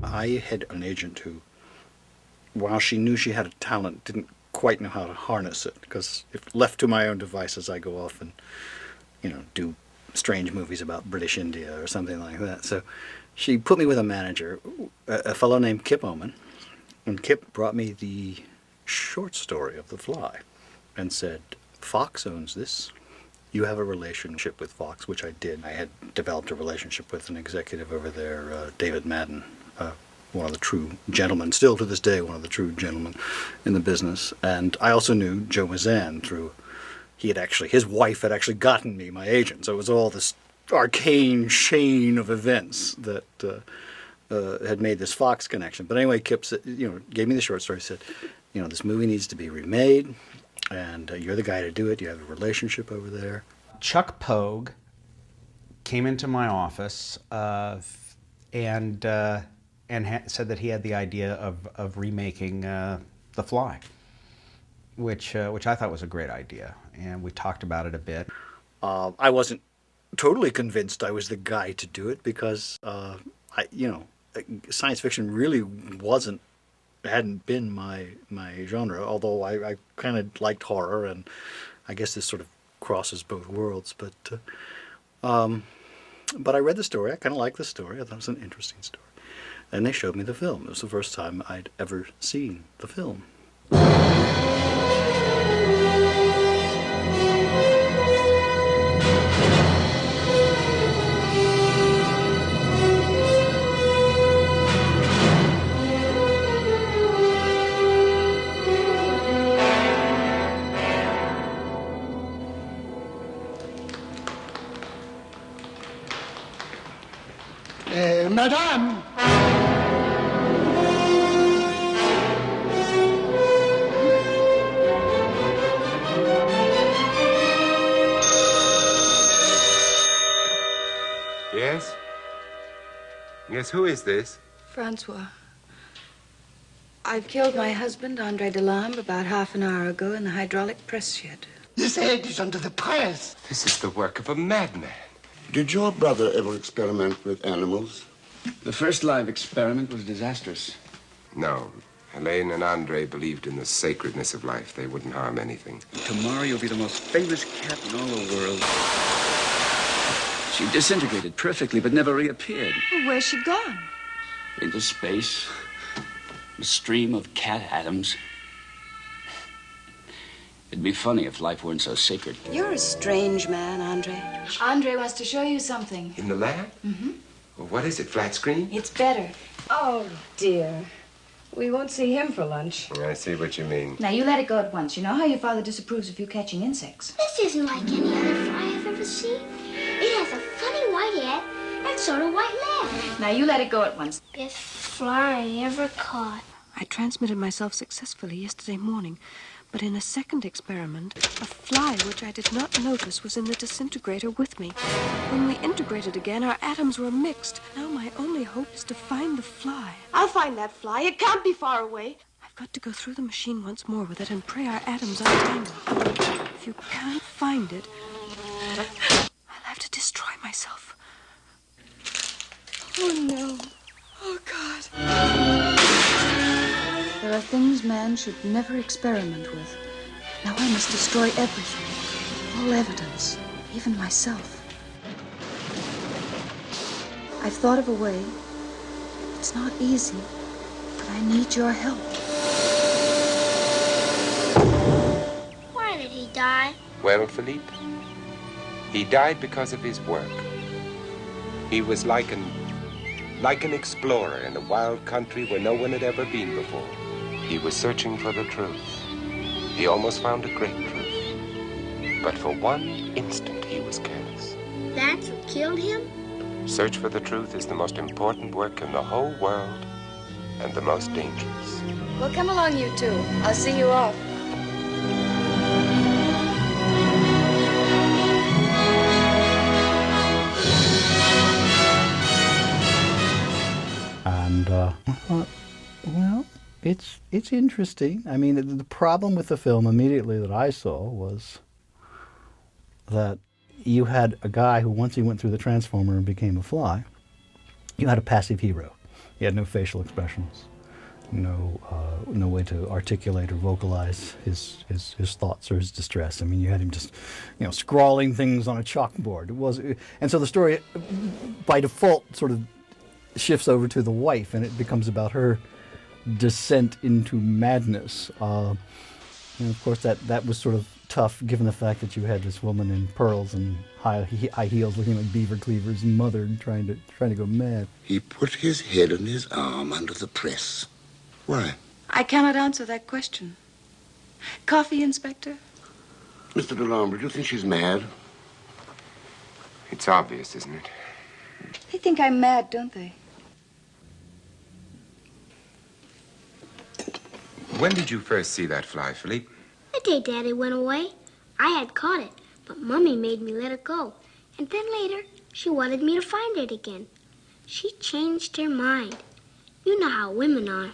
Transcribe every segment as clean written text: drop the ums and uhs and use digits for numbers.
I had an agent who, while she knew she had a talent, didn't quite know how to harness it, because if left to my own devices, I go off and, do strange movies about British India or something like that. So she put me with a manager, a fellow named Kip Oman, and Kip brought me the short story of The Fly and said, Fox owns this. You have a relationship with Fox, which I did. I had developed a relationship with an executive over there, David Madden, one of the true gentlemen, still to this day one of the true gentlemen in the business. And I also knew Joe Mazan through, his wife had actually gotten me my agent. So it was all this arcane chain of events that had made this Fox connection. But anyway, Kip said, gave me the short story, said, this movie needs to be remade, and you're the guy to do it. You have a relationship over there. Chuck Pogue came into my office and said that he had the idea of remaking The Fly, which I thought was a great idea, and we talked about it a bit. I wasn't totally convinced I was the guy to do it, because science fiction really hadn't been my genre, although I kind of liked horror, and I guess this sort of crosses both worlds. But I read the story. I kind of liked the story. I thought it was an interesting story. And they showed me the film. It was the first time I'd ever seen the film. Madame! Yes? Yes, who is this? Francois. I've killed my husband, Andre Delambre, about half an hour ago in the hydraulic press shed. This head is under the piles. This is the work of a madman. Did your brother ever experiment with animals? The first live experiment was disastrous. No. Helene and Andre believed in the sacredness of life. They wouldn't harm anything. Tomorrow you'll be the most famous cat in all the world. She disintegrated perfectly, but never reappeared. Well, where's she gone? Into space. A stream of cat atoms. It'd be funny if life weren't so sacred. You're a strange man, Andre. Andre wants to show you something. In the lab? Mm-hmm. Well, what is it, flat screen? It's better. Oh, dear. We won't see him for lunch. I see what you mean. Now, you let it go at once. You know how your father disapproves of you catching insects. This isn't like any other fly I've ever seen. It has a funny white head and sort of white legs. Now, you let it go at once. Best fly I ever caught. I transmitted myself successfully yesterday morning, but in a second experiment, a fly which I did not notice was in the disintegrator with me. When we integrated again, our atoms were mixed. Now my only hope is to find the fly. I'll find that fly. It can't be far away. I've got to go through the machine once more with it and pray our atoms untangle. If you can't find it, I'll have to destroy myself. Oh, no. Oh, God. There are things man should never experiment with. Now I must destroy everything. All evidence. Even myself. I've thought of a way. It's not easy, but I need your help. Why did he die? Well, Philippe, he died because of his work. He was like an explorer in a wild country where no one had ever been before. He was searching for the truth. He almost found a great truth. But for one instant, he was careless. That's what killed him? Search for the truth is the most important work in the whole world and the most dangerous. Well, come along, you two. I'll see you off. And I thought, well, it's interesting. I mean, the problem with the film immediately that I saw was that you had a guy who, once he went through the transformer and became a fly, you had a passive hero. He had no facial expressions, no way to articulate or vocalize his thoughts or his distress. I mean, you had him just, scrawling things on a chalkboard. And so the story, by default, sort of shifts over to the wife, and it becomes about her descent into madness. And of course, that was sort of tough, given the fact that you had this woman in pearls and high heels looking like beaver cleavers and mother and trying to go mad. He put his head on his arm under the press. Why? I cannot answer that question. Coffee, Inspector? Mr. DeLombre, do you think she's mad? It's obvious, isn't it? They think I'm mad, don't they? When did you first see that fly, Philippe? The day Daddy went away. I had caught it, but Mummy made me let it go. And then later, she wanted me to find it again. She changed her mind. You know how women are.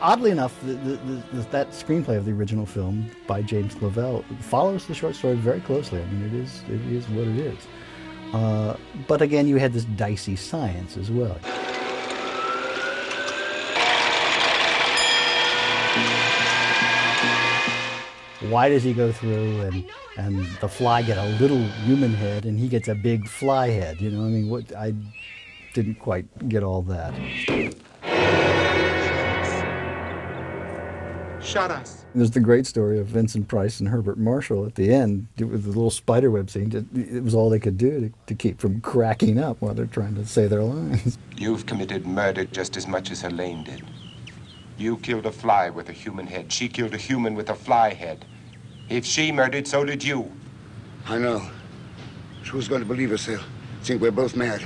Oddly enough, that screenplay of the original film by James Clavell follows the short story very closely. I mean, it is what it is. But again, you had this dicey science as well. Why does he go through and the fly get a little human head and he gets a big fly head? I mean, I didn't quite get all that. Shut us. There's the great story of Vincent Price and Herbert Marshall at the end with the little spiderweb scene. It was all they could do to keep from cracking up while they're trying to say their lines. You've committed murder just as much as Helene did. You killed a fly with a human head. She killed a human with a fly head. If she murdered, so did you. I know. Who's going to believe us? They'll think we're both mad.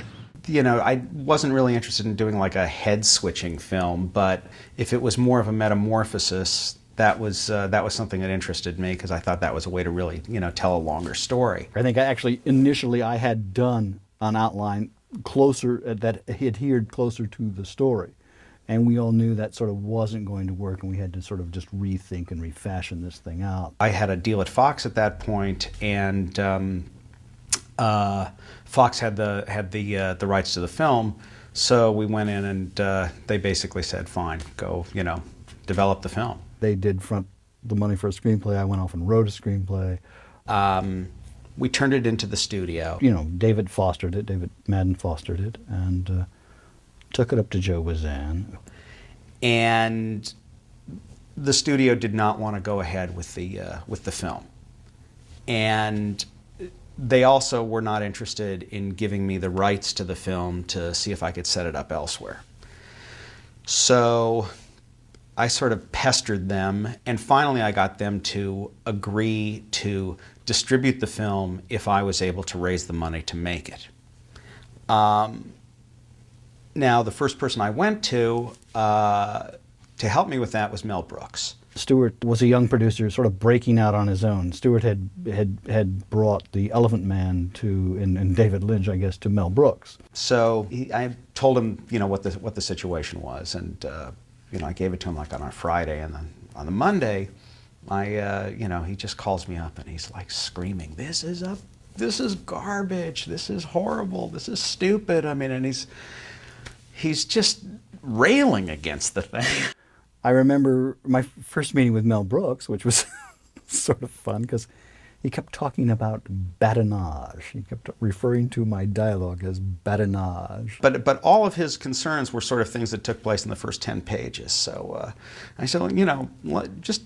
I wasn't really interested in doing like a head-switching film, but if it was more of a metamorphosis, that was something that interested me because I thought that was a way to really, tell a longer story. I think initially I had done an outline closer that adhered closer to the story, and we all knew that sort of wasn't going to work, and we had to sort of just rethink and refashion this thing out. I had a deal at Fox at that point, and Fox had the rights to the film, so we went in and they basically said, "Fine, go, develop the film." They did front the money for a screenplay. I went off and wrote a screenplay. We turned it into the studio. David Madden fostered it, and took it up to Joe Wazan. And the studio did not want to go ahead with the film, and they also were not interested in giving me the rights to the film to see if I could set it up elsewhere. So I sort of pestered them, and finally I got them to agree to distribute the film if I was able to raise the money to make it. Now, the first person I went to help me with that was Mel Brooks. Stewart was a young producer, sort of breaking out on his own. Stewart had brought The Elephant Man and David Lynch, I guess, to Mel Brooks. So I told him, what the situation was, and I gave it to him like on a Friday, and then on the Monday, he just calls me up and he's like screaming, "This is garbage. This is horrible. This is stupid." I mean, and he's just railing against the thing. I remember my first meeting with Mel Brooks, which was sort of fun because he kept talking about badinage. He kept referring to my dialogue as badinage. But all of his concerns were sort of things that took place in the first 10 pages. So I said, just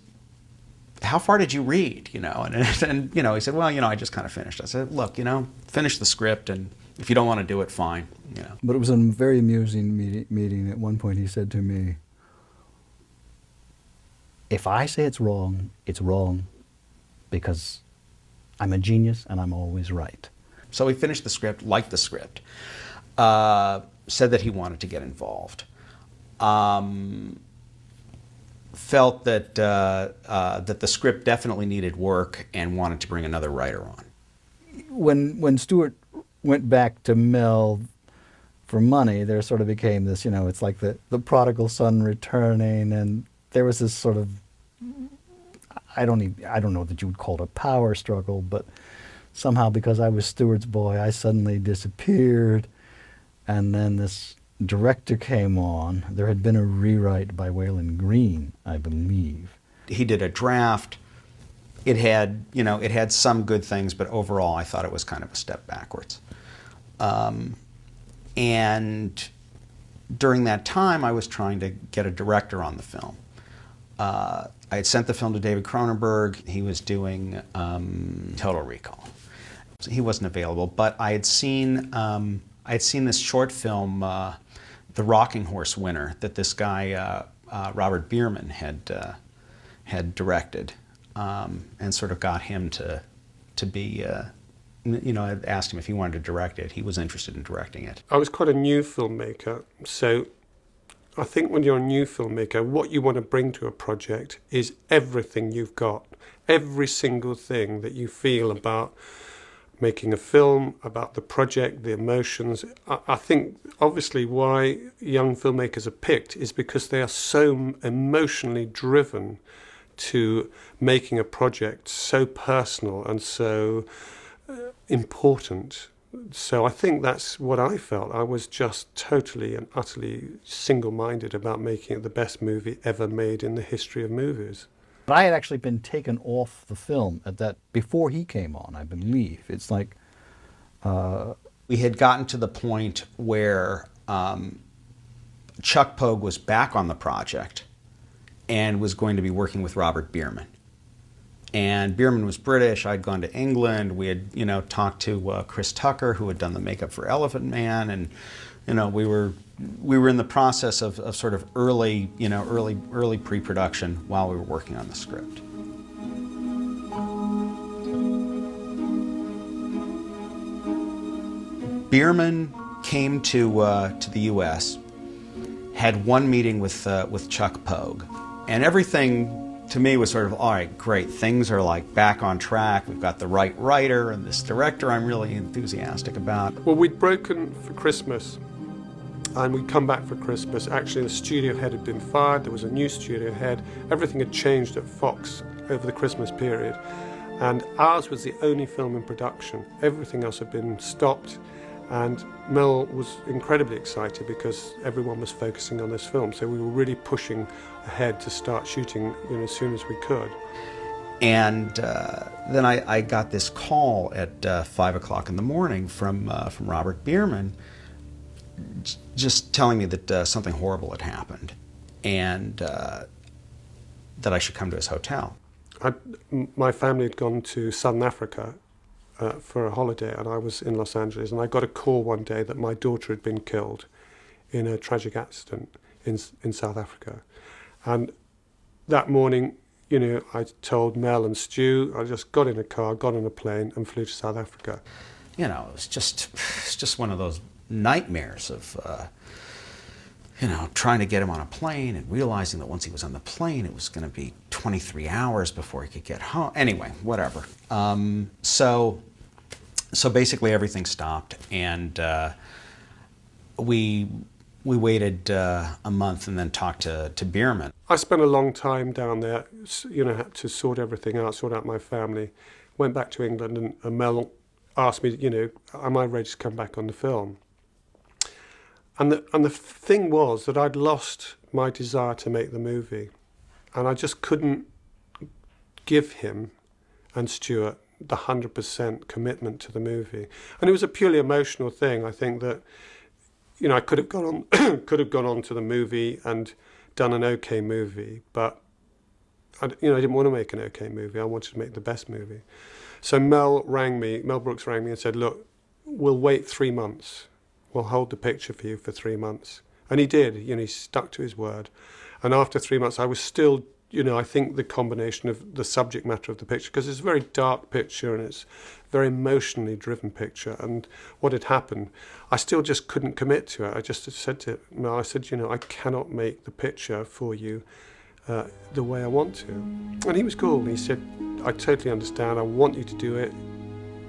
how far did you read? And he said, well, I just kind of finished. I said, look, finish the script, and if you don't want to do it, fine. But it was a very amusing meeting. At one point, he said to me, "If I say it's wrong because I'm a genius and I'm always right." So he finished the script, liked the script, said that he wanted to get involved. felt that that the script definitely needed work and wanted to bring another writer on. When Stewart went back to Mel for money, there sort of became this, it's like the prodigal son returning, and there was this sort of, I don't know that you would call it a power struggle, but somehow because I was Stewart's boy, I suddenly disappeared, and then this director came on. There had been a rewrite by Waylon Green, I believe. He did a draft. It had, it had some good things, but overall I thought it was kind of a step backwards. And during that time, I was trying to get a director on the film. I had sent the film to David Cronenberg. He was doing Total Recall. He wasn't available, but I had seen this short film, The Rocking Horse Winner, that this guy Robert Bierman had directed, and sort of got him to be. I asked him if he wanted to direct it. He was interested in directing it. I was quite a new filmmaker, so I think when you're a new filmmaker, what you want to bring to a project is everything you've got, every single thing that you feel about making a film, about the project, the emotions. I think obviously why young filmmakers are picked is because they are so emotionally driven to making a project so personal and so important. So I think that's what I felt. I was just totally and utterly single-minded about making it the best movie ever made in the history of movies. But I had actually been taken off the film before he came on, I believe. It's like... we had gotten to the point where Chuck Pogue was back on the project and was going to be working with Robert Bierman. And Bierman was British. I'd gone to England. We had, talked to Chris Tucker, who had done the makeup for Elephant Man, and, we were in the process of sort of early pre-production while we were working on the script. Bierman came to the U.S., had one meeting with Chuck Pogue, and everything to me was sort of, all right, great, things are like back on track. We've got the right writer and this director I'm really enthusiastic about. Well, we'd broken for Christmas and we'd come back for Christmas. Actually, the studio head had been fired. There was a new studio head. Everything had changed at Fox over the Christmas period. And ours was the only film in production. Everything else had been stopped. And Mel was incredibly excited because everyone was focusing on this film. So we were really pushing ahead to start shooting as soon as we could. And then I got this call at 5 o'clock in the morning from Robert Bierman, just telling me that something horrible had happened and that I should come to his hotel. My family had gone to Southern Africa for a holiday, and I was in Los Angeles, and I got a call one day that my daughter had been killed in a tragic accident in South Africa. And that morning, I told Mel and Stu, I just got in a car, got on a plane, and flew to South Africa. It's just one of those nightmares of, trying to get him on a plane and realizing that once he was on the plane, it was going to be 23 hours before he could get home. Anyway, whatever. So basically everything stopped, and we waited a month and then talked to Bierman. I spent a long time down there, had to sort everything out, sort out my family. Went back to England, and Mel asked me, am I ready to come back on the film? And the thing was that I'd lost my desire to make the movie, and I just couldn't give him and Stuart the 100% commitment to the movie. And it was a purely emotional thing. I think that, I could have gone on to the movie and done an okay movie, but I didn't want to make an okay movie. I wanted to make the best movie. So Mel Brooks rang me and said, look, we'll wait 3 months. We'll hold the picture for you for 3 months. And he did, he stuck to his word. And after 3 months, I was still, I think the combination of the subject matter of the picture, because it's a very dark picture and it's a very emotionally driven picture. And what had happened, I still just couldn't commit to it. I just said to Mel, I said, I cannot make the picture for you the way I want to. And he was cool. He said, I totally understand. I want you to do it.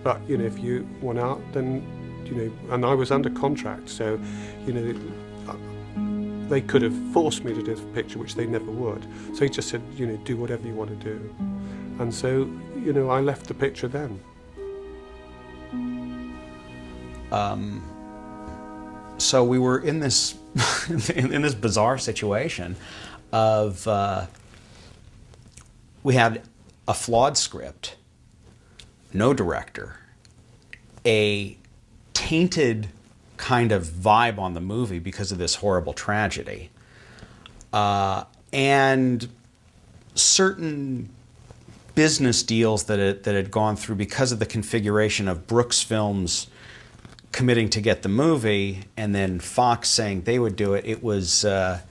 But, you know, if you want out, then, you know, and I was under contract. So, you know, they could have forced me to do the picture, which they never would. So he just said, you know, do whatever you want to do. And so, you know, I left the picture then. So we were in this in this bizarre situation of we had a flawed script, no director, a tainted kind of vibe on the movie because of this horrible tragedy, and certain business deals that had gone through because of the configuration of Brooks Films committing to get the movie, and then Fox saying they would do it. It was a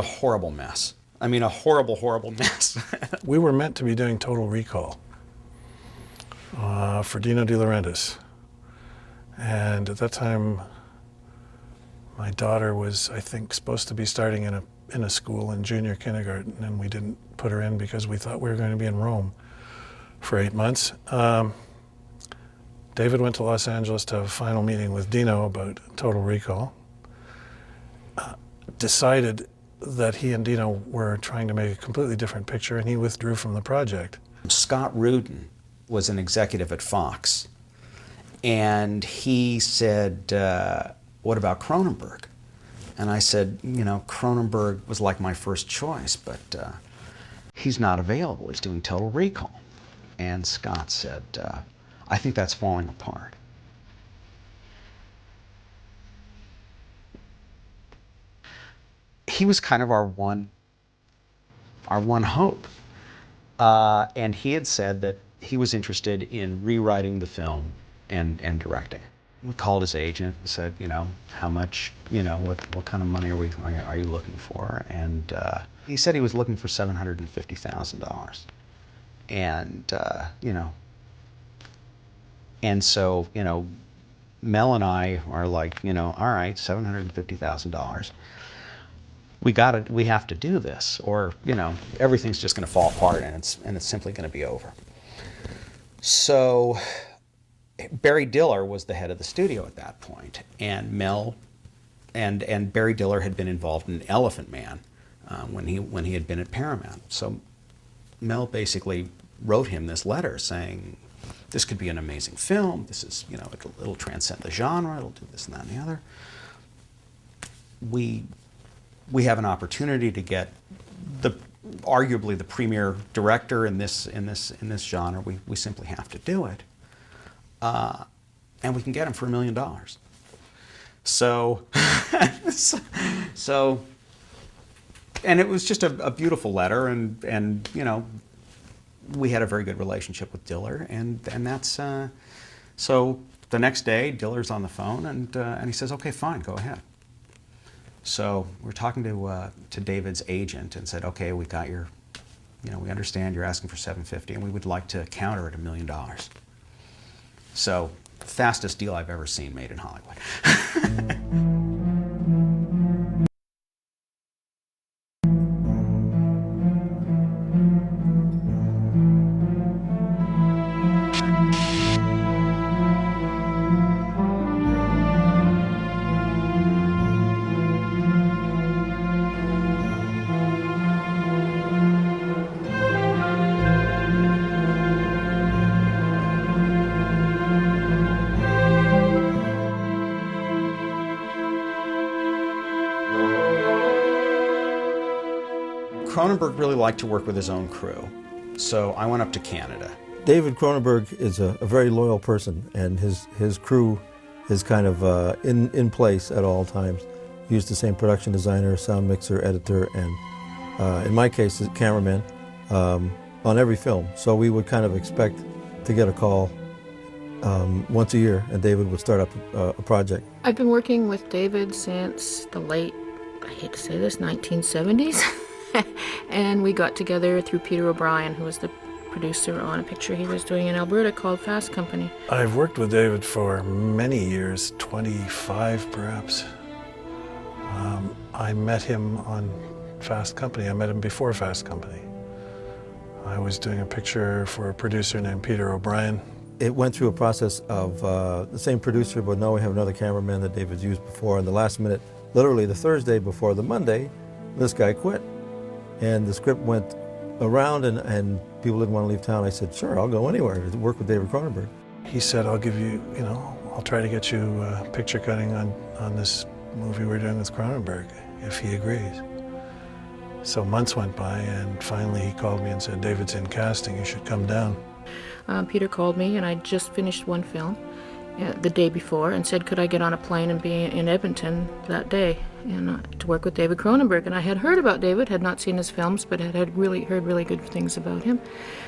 horrible mess. I mean, a horrible, horrible mess. We were meant to be doing Total Recall for Dino De Laurentiis, and at that time, my daughter was, I think, supposed to be starting in a school in junior kindergarten, and we didn't put her in because we thought we were going to be in Rome for 8 months. David went to Los Angeles to have a final meeting with Dino about Total Recall. Decided that he and Dino were trying to make a completely different picture, and he withdrew from the project. Scott Rudin was an executive at Fox, and he said, what about Cronenberg? And I said, you know, Cronenberg was like my first choice, but he's not available. He's doing Total Recall. And Scott said, I think that's falling apart. He was kind of our one hope. And he had said that he was interested in rewriting the film and directing. We called his agent and said, you know, how much, you know, what kind of money are you looking for? And he said he was looking for $750,000. And, you know, and so, you know, Mel and I are like, you know, all right, $750,000. We have to do this, or, you know, everything's just going to fall apart and it's simply going to be over. So Barry Diller was the head of the studio at that point, and Mel and Barry Diller had been involved in Elephant Man when he had been at Paramount. So Mel basically wrote him this letter saying, this could be an amazing film. This is, you know, it'll transcend the genre. It'll do this and that and the other. We have an opportunity to get arguably the premier director in this genre. We simply have to do it, and we can get him for $1 million. So, and it was just a beautiful letter, and you know, we had a very good relationship with Diller, and that's so the next day Diller's on the phone and he says, okay, fine, go ahead. So we're talking to David's agent and said, okay, we got your, you know, we understand you're asking for $750,000 and we would like to counter at $1 million. So fastest deal I've ever seen made in Hollywood. Cronenberg really liked to work with his own crew, so I went up to Canada. David Cronenberg is a very loyal person, and his crew is kind of in place at all times. Used the same production designer, sound mixer, editor, and in my case, a cameraman on every film. So we would kind of expect to get a call once a year, and David would start up a project. I've been working with David since the late, I hate to say this, 1970s. And we got together through Peter O'Brien, who was the producer on a picture he was doing in Alberta called Fast Company. I've worked with David for many years, 25 perhaps. I met him on Fast Company. I met him before Fast Company. I was doing a picture for a producer named Peter O'Brien. It went through a process of the same producer, but now we have another cameraman that David's used before. And the last minute, literally the Thursday before the Monday, this guy quit. And the script went around and people didn't want to leave town. I said, sure, I'll go anywhere to work with David Cronenberg. He said, I'll give you, I'll try to get you picture cutting on this movie we're doing with Cronenberg, if he agrees. So months went by, and finally he called me and said, David's in casting, you should come down. Peter called me, and I just finished one film the day before, and said, could I get on a plane and be in Edmonton that day and to work with David Cronenberg. And I had heard about David, had not seen his films, but had heard really good things about him.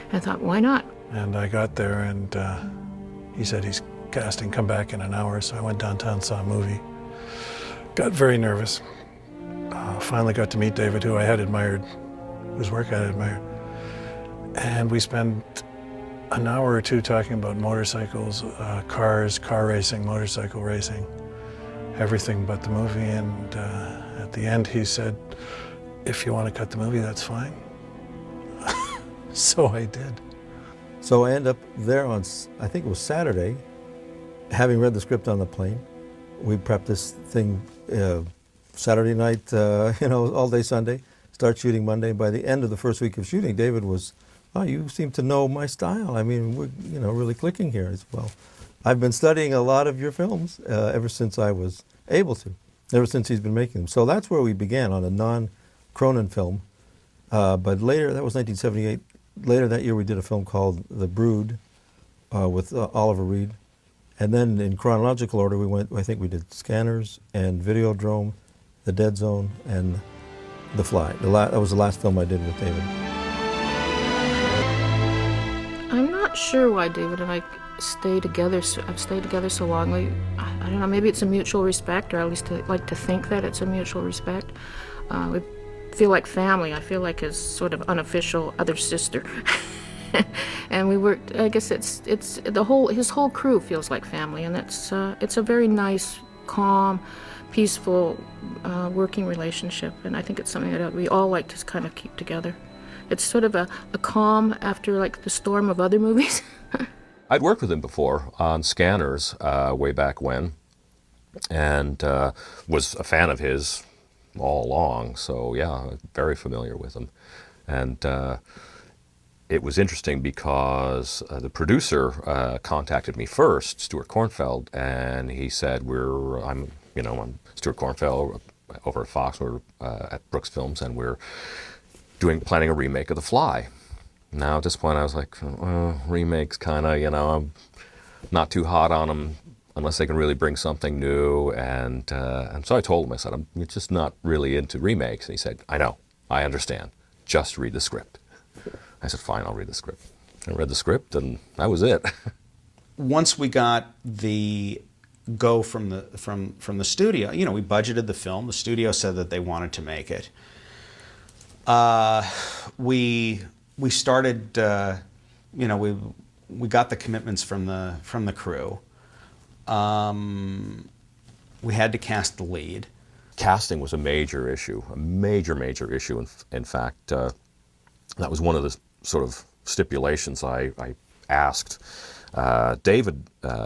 And I thought, why not? And I got there, and he said, he's casting, come back in an hour. So I went downtown, saw a movie, got very nervous. Finally got to meet David, who I had admired, whose work I had admired. And we spent an hour or two talking about motorcycles, cars, car racing, motorcycle racing, everything but the movie. And at the end he said, if you want to cut the movie, that's fine. So I did. So I ended up there on, I think it was Saturday, having read the script on the plane. We prepped this thing Saturday night, all day Sunday, start shooting Monday. By the end of the first week of shooting, David was, oh, you seem to know my style. I mean, we're, really clicking here as well. I've been studying a lot of your films ever since I was able to, ever since he's been making them. So that's where we began, on a non-Cronin film. But later, that was 1978, later that year we did a film called The Brood with Oliver Reed. And then in chronological order, we went, I think we did Scanners and Videodrome, The Dead Zone, and The Fly. That was the last film I did with David. I'm not sure why David and I stay together. I've stayed together so long. I don't know, maybe it's a mutual respect, or at least I like to think that it's a mutual respect. We feel like family. I feel like his sort of unofficial other sister. And we worked, I guess his whole crew feels like family, and it's a very nice, calm, peaceful working relationship, and I think it's something that we all like to kind of keep together. It's sort of a calm after like the storm of other movies. I'd worked with him before on Scanners way back when, and was a fan of his all along, so yeah, very familiar with him. And it was interesting because the producer contacted me first, Stuart Kornfeld, and he said, I'm Stuart Kornfeld over at Fox, we're at Brooks Films, and we're planning a remake of The Fly. Now at this point I was like, remakes kind of, I'm not too hot on them unless they can really bring something new, and so I told him, I said, I'm just not really into remakes. And he said, I know, I understand, just read the script. I said, fine, I'll read the script. I read the script, and that was it. Once we got the go from the studio, we budgeted the film. The studio said that they wanted to make it. We started, we got the commitments from the crew. We had to cast the lead. Casting was a major issue, a major issue. In fact, that was one of the sort of stipulations I asked David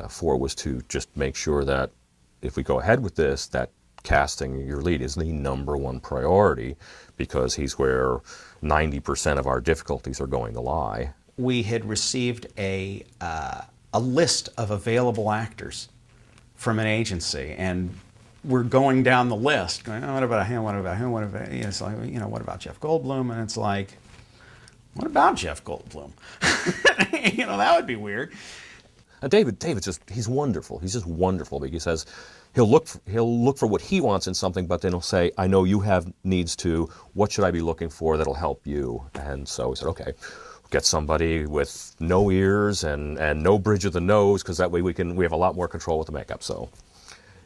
for, was to just make sure that if we go ahead with this, that casting your lead is the #1 priority, because he's where 90% of our difficulties are going to lie. We had received a list of available actors from an agency, and we're going down the list, going, oh, what about him, what about him, what about, it's like, what about Jeff Goldblum? And it's like, what about Jeff Goldblum? That would be weird. David's he's wonderful. He's just wonderful, because he says he'll look for what he wants in something, but then he'll say, I know you have needs too. What should I be looking for that'll help you? And so he said, okay, get somebody with no ears and no bridge of the nose, because that way we have a lot more control with the makeup. So,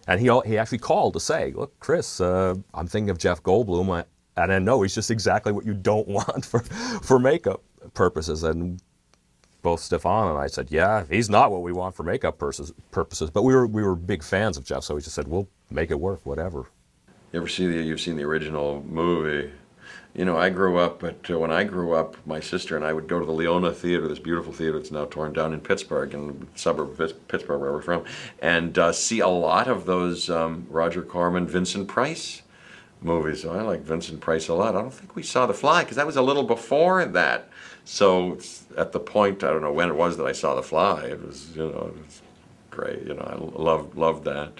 and he actually called to say, look, Chris, I'm thinking of Jeff Goldblum, and I know he's just exactly what you don't want for makeup purposes. And both Stefan and I said, yeah, he's not what we want for makeup purposes, but we were big fans of Jeff, so we just said, we'll make it work, whatever. You've seen the original movie, You know, I grew up, but when I grew up, my sister and I would go to the Leona Theater, this beautiful theater that's now torn down in Pittsburgh, in the suburb of Pittsburgh, where we're from, and see a lot of those Roger Corman, Vincent Price movies. So I like Vincent Price a lot. I don't think we saw The Fly, because that was a little before that. So at the point, I don't know when it was that I saw The Fly, it was, you know, it was great. You know, I loved that.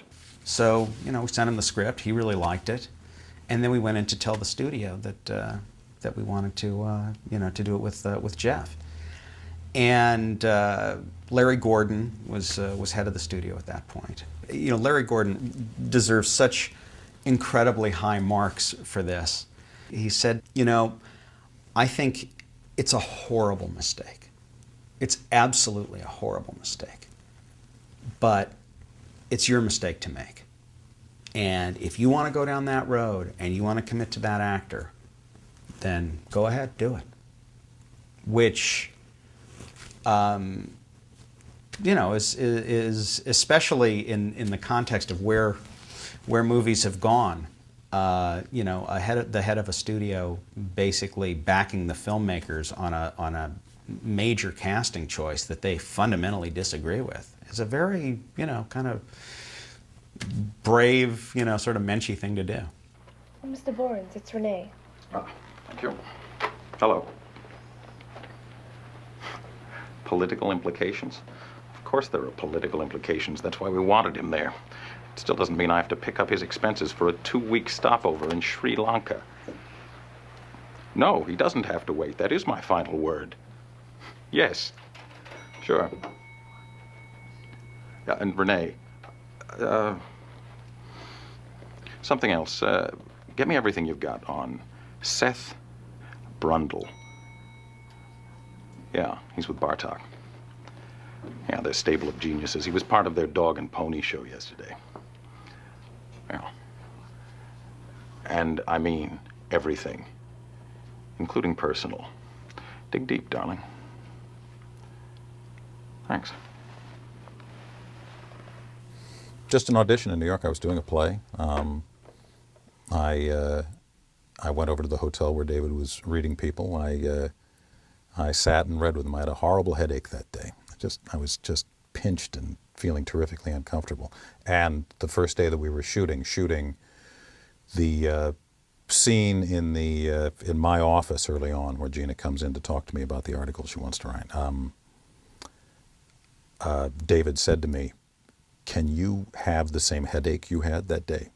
So, you know, we sent him the script. He really liked it. And then we went in to tell the studio that we wanted to, you know, to do it with Jeff. And Larry Gordon was head of the studio at that point. You know, Larry Gordon deserves such incredibly high marks for this. He said, you know, I think it's a horrible mistake. It's absolutely a horrible mistake. But it's your mistake to make. And if you want to go down that road and you want to commit to that actor, then go ahead, do it. Which, you know, is especially in the context of where movies have gone. You know, the head of a studio basically backing the filmmakers on a major casting choice that they fundamentally disagree with is a very, you know, kind of brave, you know, sort of menschy thing to do. Mr. Borens, it's Renee. Oh, thank you. Hello. Political implications? Of course there are political implications. That's why we wanted him there. It still doesn't mean I have to pick up his expenses for a 2-week stopover in Sri Lanka. No, he doesn't have to wait. That is my final word. Yes. Sure. Yeah, and Renee, something else. Get me everything you've got on Seth Brundle. Yeah, he's with Bartok. Yeah, their stable of geniuses. He was part of their dog and pony show yesterday. Yeah. And I mean everything, including personal. Dig deep, darling. Thanks. Just an audition in New York. I was doing a play. I went over to the hotel where David was reading people. I sat and read with him. I had a horrible headache that day. I was just pinched and feeling terrifically uncomfortable. And the first day that we were shooting the scene in my office early on, where Geena comes in to talk to me about the article she wants to write. David said to me, "Can you have the same headache you had that day?"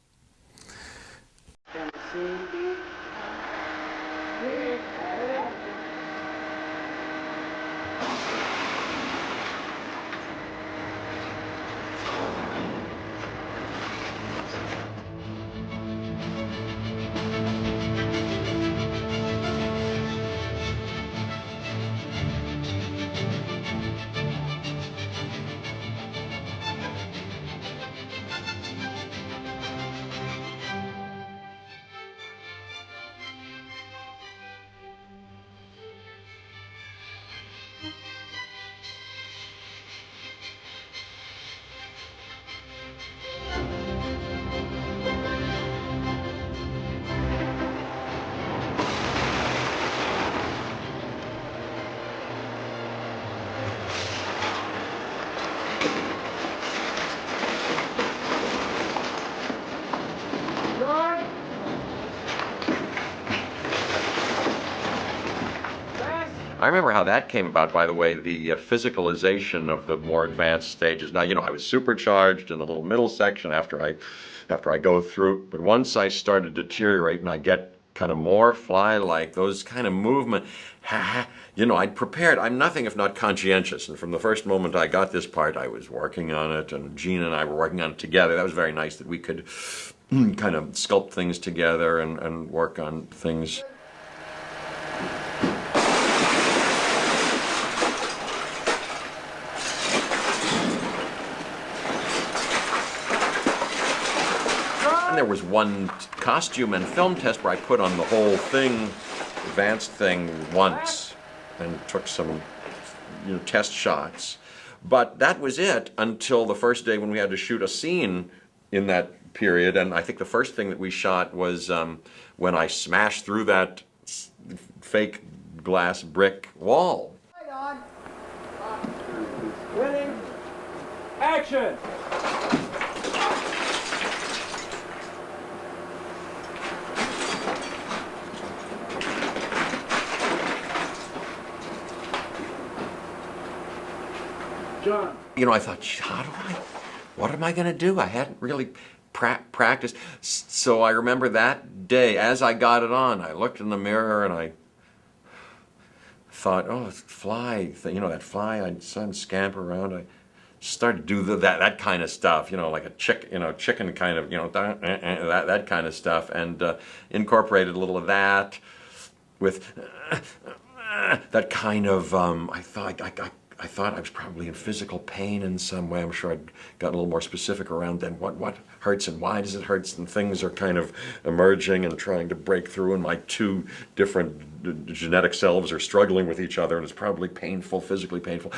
I remember how that came about, by the way, the physicalization of the more advanced stages. Now, you know, I was supercharged in the little middle section after I go through, but once I started to deteriorate and I get kind of more fly-like, those kind of movement, you know, I'd prepared. I'm nothing if not conscientious, and from the first moment I got this part, I was working on it, and Geena and I were working on it together. That was very nice that we could kind of sculpt things together and work on things. And there was one costume and film test where I put on the whole thing, advanced thing, once, and took some, you know, test shots. But that was it until the first day when we had to shoot a scene in that period, and I think the first thing that we shot was when I smashed through that fake glass brick wall. Ready? Action! John. You know, I thought, what am I going to do? I hadn't really practiced. So I remember that day, as I got it on, I looked in the mirror and I thought, oh, it's fly, you know, that fly, I saw him scamper around. I started to do that kind of stuff, you know, like a chicken kind of, you know, that kind of stuff, and incorporated a little of that with that kind of, I thought I was probably in physical pain in some way. I'm sure I'd gotten a little more specific around then what hurts and why does it hurt, and things are kind of emerging and trying to break through, and my two different genetic selves are struggling with each other, and it's probably painful, physically painful.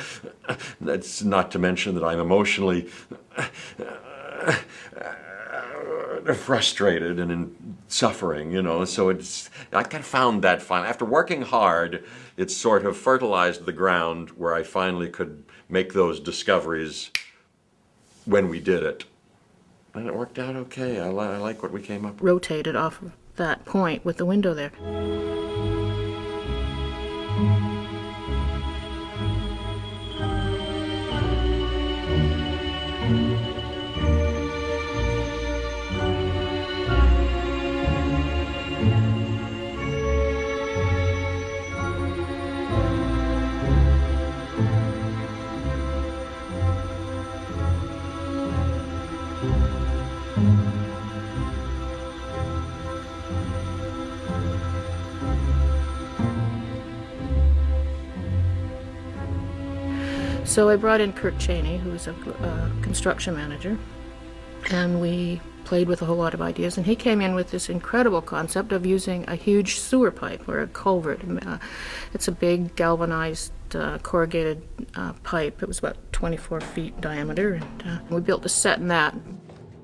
That's not to mention that I'm emotionally frustrated and in suffering, you know, so I kind of found that finally. After working hard, it sort of fertilized the ground where I finally could make those discoveries when we did it. And it worked out okay. I like what we came up with. Rotated off of that point with the window there. So I brought in Kurt Cheney, who was a construction manager, and we played with a whole lot of ideas, and he came in with this incredible concept of using a huge sewer pipe or a culvert. It's a big galvanized corrugated pipe. It was about 24 feet diameter, and we built a set in that.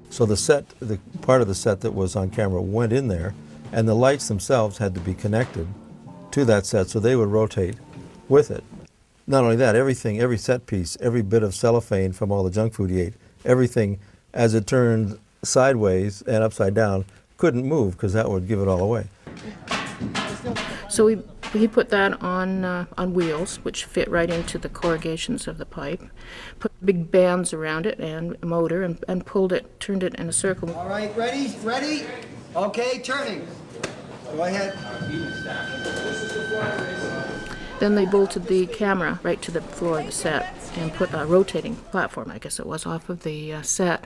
So the part of the set that was on camera went in there, and the lights themselves had to be connected to that set so they would rotate with it. Not only that, everything, every set piece, every bit of cellophane from all the junk food he ate, everything as it turned sideways and upside down couldn't move because that would give it all away. So he put that on wheels, which fit right into the corrugations of the pipe, put big bands around it and a motor, and pulled it, turned it in a circle. All right, ready? Ready? Okay, turning. Go ahead. Then they bolted the camera right to the floor of the set and put a rotating platform, I guess it was, off of the set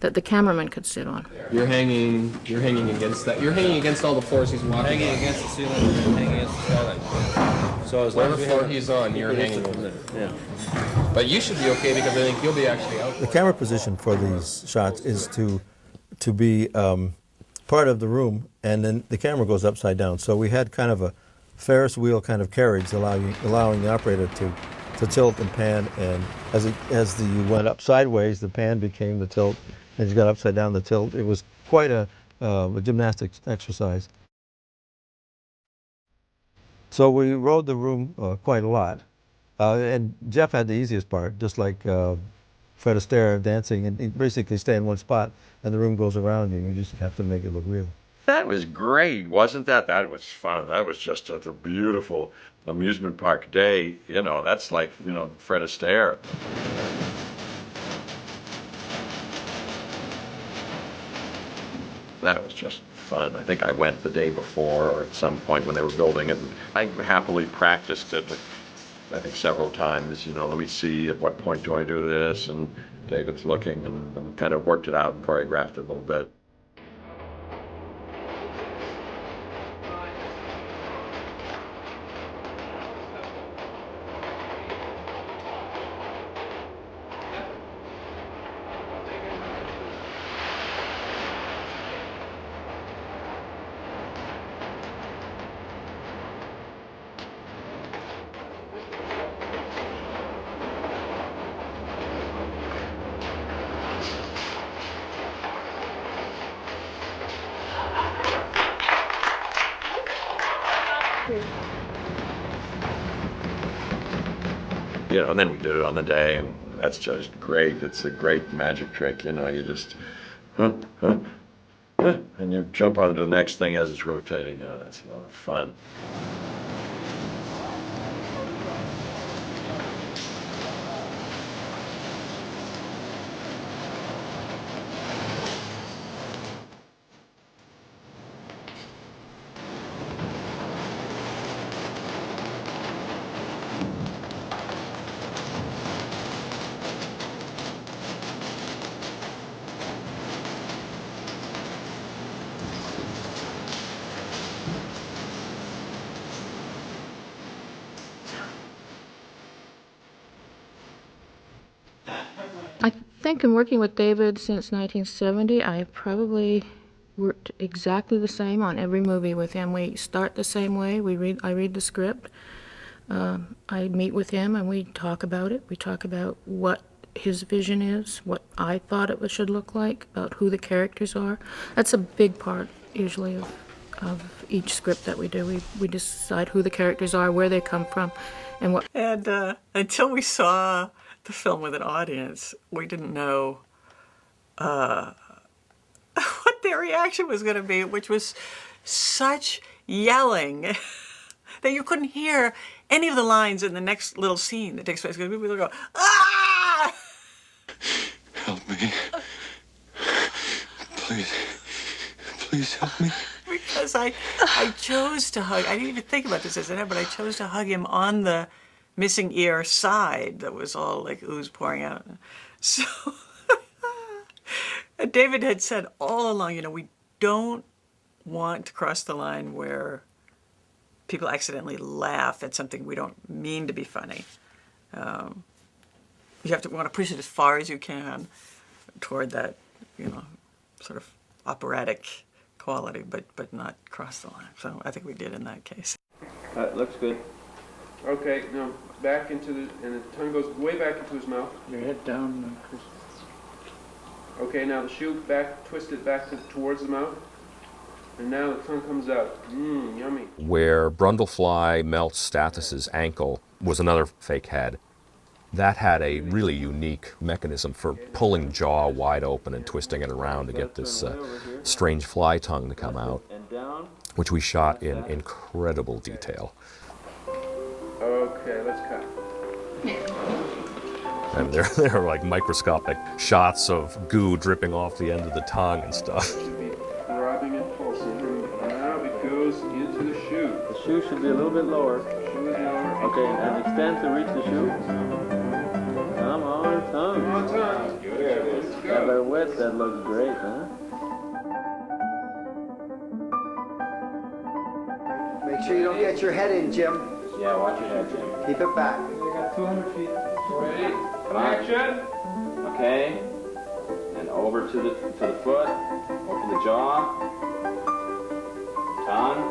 that the cameraman could sit on. You're hanging against that. You're hanging against all the floors he's walking hanging on. Against the ceiling, hanging against the skylight. So as long whatever as floor he's on, you're hanging over. Yeah. But you should be okay because I think you'll be actually out. The camera position for these shots is to be part of the room, and then the camera goes upside down. So we had kind of a Ferris wheel kind of carriage allowing the operator to tilt and pan, and as you went up sideways, the pan became the tilt. As you got upside down, the tilt. It was quite a gymnastics exercise. So we rode the room quite a lot, and Jeff had the easiest part, just like Fred Astaire dancing, and you basically stay in one spot, and the room goes around you. You just have to make it look real. That was great, wasn't that? That was fun. That was just a beautiful amusement park day. You know, that's like, you know, Fred Astaire. That was just fun. I think I went the day before or at some point when they were building it. And I happily practiced it, I think several times. You know, let me see at what point do I do this, and David's looking, and kind of worked it out and choreographed it a little bit. You know, and then we did it on the day, and that's just great. It's a great magic trick, you know. You just, and you jump onto the next thing as it's rotating. You know, that's a lot of fun. I think in working with David since 1970, I probably worked exactly the same on every movie with him. We start the same way. I read the script. I meet with him and we talk about it. We talk about what his vision is, what I thought it should look like, about who the characters are. That's a big part usually of each script that we do. We decide who the characters are, where they come from, and what. And until we saw the film with an audience, we didn't know what their reaction was going to be, which was such yelling that you couldn't hear any of the lines in the next little scene that takes place. Because people go, ah! Help me. Please. Please help me. Because I chose to hug. I didn't even think about this as it happened, but I chose to hug him on the missing ear side that was all like ooze pouring out. So David had said all along, you know, we don't want to cross the line where people accidentally laugh at something we don't mean to be funny. You want to push it as far as you can toward that, you know, sort of operatic quality, but not cross the line. So I think we did in that case. Looks good. Okay, now back into and the tongue goes way back into his mouth. Your head down. Okay, now the shoe twist it back towards the mouth. And now the tongue comes out. Mmm, yummy. Where Brundlefly melts Stathis's ankle was another fake head. That had a really unique mechanism for pulling jaw wide open and twisting it around to get this strange fly tongue to come out, which we shot in incredible detail. Okay, let's cut. And there are like microscopic shots of goo dripping off the end of the tongue and stuff. Should be throbbing and pulsing. And now it goes into the shoe. The shoe should be a little bit lower. Shoe is lower. Okay, and extend to reach the shoe. Come on, tongue. Come on, tongue. Good. Let's Yeah, go. but wet, that looks great, huh? Make sure you don't get your head in, Jim. Yeah, watch your head, Jim. Keep it back. We got 200 feet. Ready? Come on. Action. Okay. And over to the foot. Over the jaw. Tongue.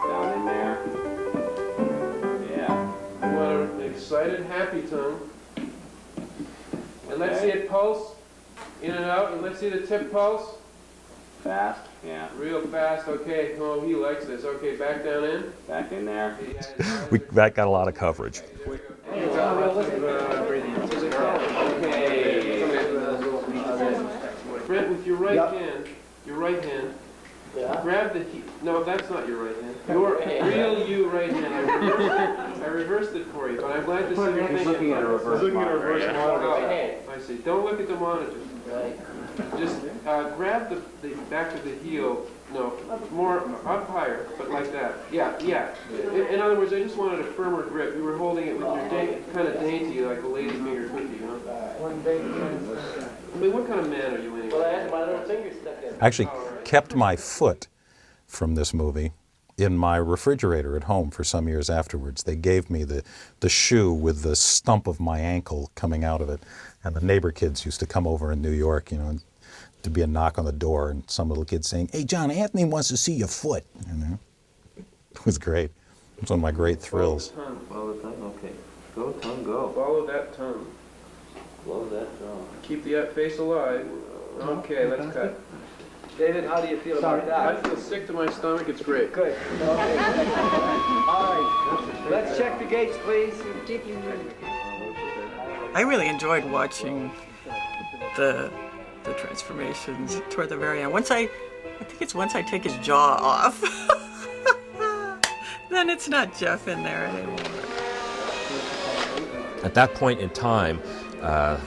Down in there. Yeah. We want an excited, happy tongue. And let's see it pulse in and out. And let's see the tip pulse. Fast. Yeah. Real fast. Okay. Oh, he likes this. Okay, back down in. Back in there. That got a lot of coverage. Brent, with your right hand, grab the no, that's not your right hand. Your real you right hand. I reversed it for you, but I'm glad to see you're thinking. looking at a reverse monitor. I see. Don't look at the monitor. Just grab the back of the heel. No, more up higher, but like that. Yeah. In other words, I just wanted a firmer grip. You were holding it with your kind of dainty, like a lady's finger cookie, you know? I mean, what kind of man are you anyway? Well, I had my little finger stuck in. I actually kept my foot from this movie in my refrigerator at home for some years afterwards. They gave me the shoe with the stump of my ankle coming out of it. And the neighbor kids used to come over in New York, you know, and to be a knock on the door and some little kid saying, "Hey, John, Anthony wants to see your foot." You know, it was great. It was one of my great thrills. Follow the tongue, okay. Go, tongue, go. Follow that tongue. Follow that tongue. Keep the face alive. Okay, let's cut. David, how do you feel about I that? feel sick to my stomach. It's great. Good. Okay. All right. Let's check the gates, please. I really enjoyed watching the transformations toward the very end. Once I think it's once I take his jaw off, then it's not Jeff in there anymore. At that point in time,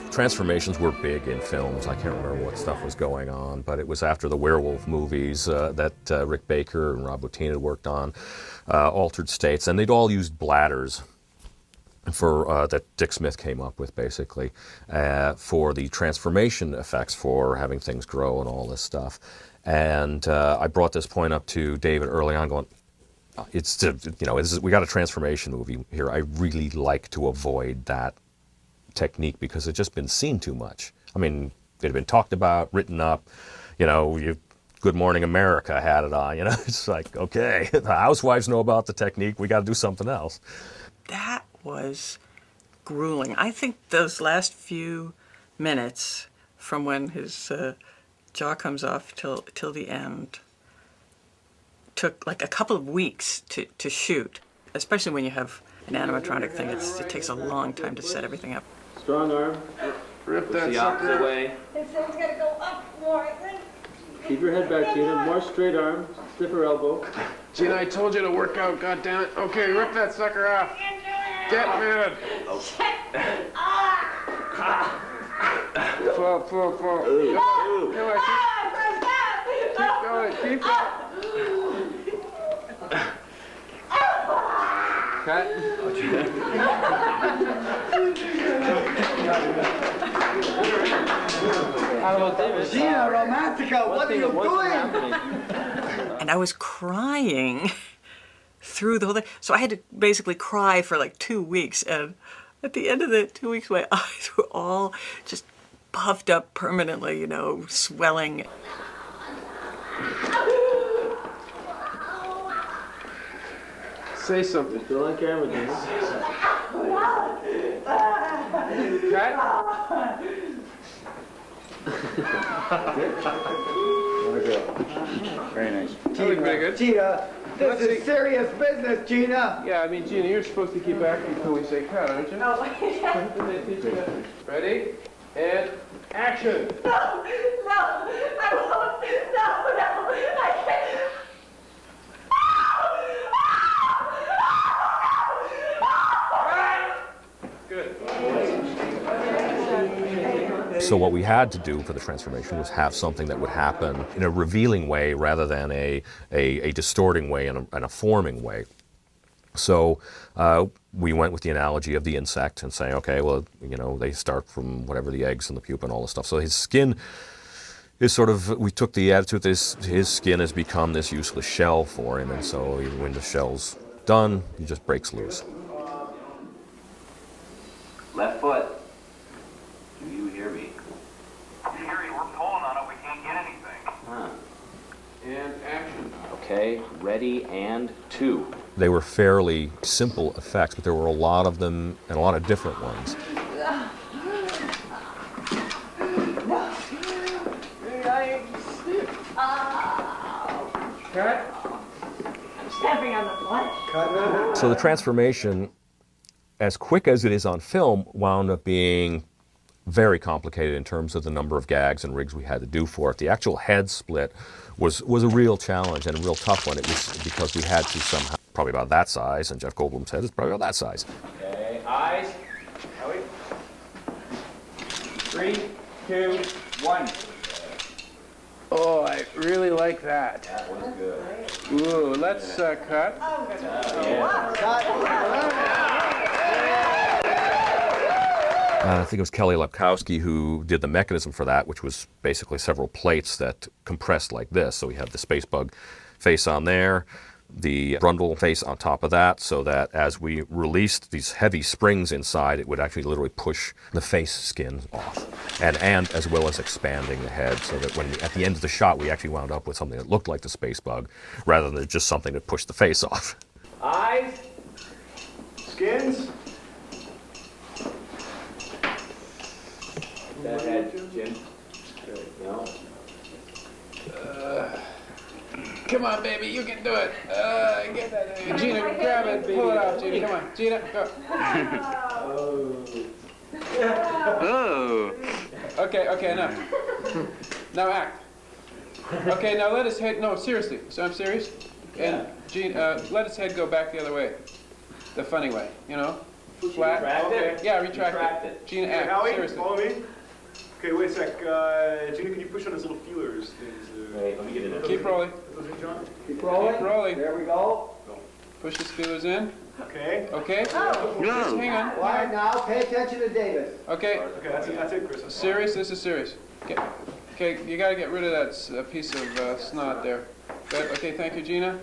transformations were big in films. I can't remember what stuff was going on, but it was after the werewolf movies that Rick Baker and Rob Bottin had worked on, Altered States, and they'd all used bladders for that Dick Smith came up with, basically, for the transformation effects for having things grow and all this stuff. And I brought this point up to David early on, going, we got a transformation movie here. I really like to avoid that technique because it's just been seen too much. I mean, it had been talked about, written up, Good Morning America had it on, It's like, okay, the housewives know about the technique. We got to do something else. That was grueling. I think those last few minutes from when his jaw comes off till the end took like a couple of weeks to shoot, especially when you have an animatronic thing. It takes a long time to set everything up. Strong arm. Rip that the sucker. opposite way. It's gotta go up more, I think. Keep your head back, Gina. More straight arm, stiffer elbow. Gina, I told you to work out, goddammit. Okay, rip that sucker off. Get mad. Pull. Come on, keep going. Cut. Gina, Romantica, what are you doing? And I was crying through the whole thing. So I had to basically cry for like 2 weeks. And at the end of the 2 weeks, my eyes were all just puffed up permanently, swelling. Say something. Still on camera, Gina. Cut. Very nice. That looked pretty good. Gina, this is serious business, Gina. Yeah, I mean, Gina, you're supposed to keep acting until we say cut, aren't you? No. Ready? And action. No, I won't. No, I can't. So what we had to do for the transformation was have something that would happen in a revealing way rather than a distorting way and a forming way. So we went with the analogy of the insect and saying, okay, well, they start from whatever, the eggs and the pupa and all this stuff. So his skin is we took the attitude that his skin has become this useless shell for him, and so when the shell's done, he just breaks loose. Left foot. Do you hear me? We hear you. We're pulling on it. We can't get anything. Huh. And action. Okay, ready, and 2. They were fairly simple effects, but there were a lot of them and a lot of different ones. Cut. I'm stepping on the flesh. So the transformation, as quick as it is on film, wound up being very complicated in terms of the number of gags and rigs we had to do for it. The actual head split was a real challenge and a real tough one. It was because we had to somehow, probably about that size, and Jeff Goldblum's head is probably about that size. Okay, eyes. 3, 2, 1. Oh, I really like that. That was good. Ooh, let's cut. I think it was Kelly Lepkowski who did the mechanism for that, which was basically several plates that compressed like this. So we have the space bug face on there, the Brundle face on top of that, so that as we released these heavy springs inside, it would actually literally push the face skin off, and as well as expanding the head, so that when at the end of the shot, we actually wound up with something that looked like the space bug, rather than just something that pushed the face off. Eyes. Skins. That head, Jim. No. Come Come on, baby, you can do it. Get that thing. Gina, grab it, pull it out, Gina. Come on, Gina, go. Oh. Okay, enough. Now act. Okay, now let his head, no, seriously, so I'm serious. And Gene, let his head go back the other way. The funny way, you know? Flat. Retract it? Yeah, retract it. Gene, act, Howie, seriously. follow me. Okay, wait a sec. Gina, can you push on his little feelers? Wait, let me get in there. Keep rolling. Keep rolling. Keep rolling. There we go. Push his feelers in. Okay. Okay. Oh. Just hang on. Quiet now. Pay attention to David. Okay. Okay, that's it, Chris. Serious? This is serious. Okay, you gotta get rid of that piece of snot there. Good. Okay, thank you, Gina.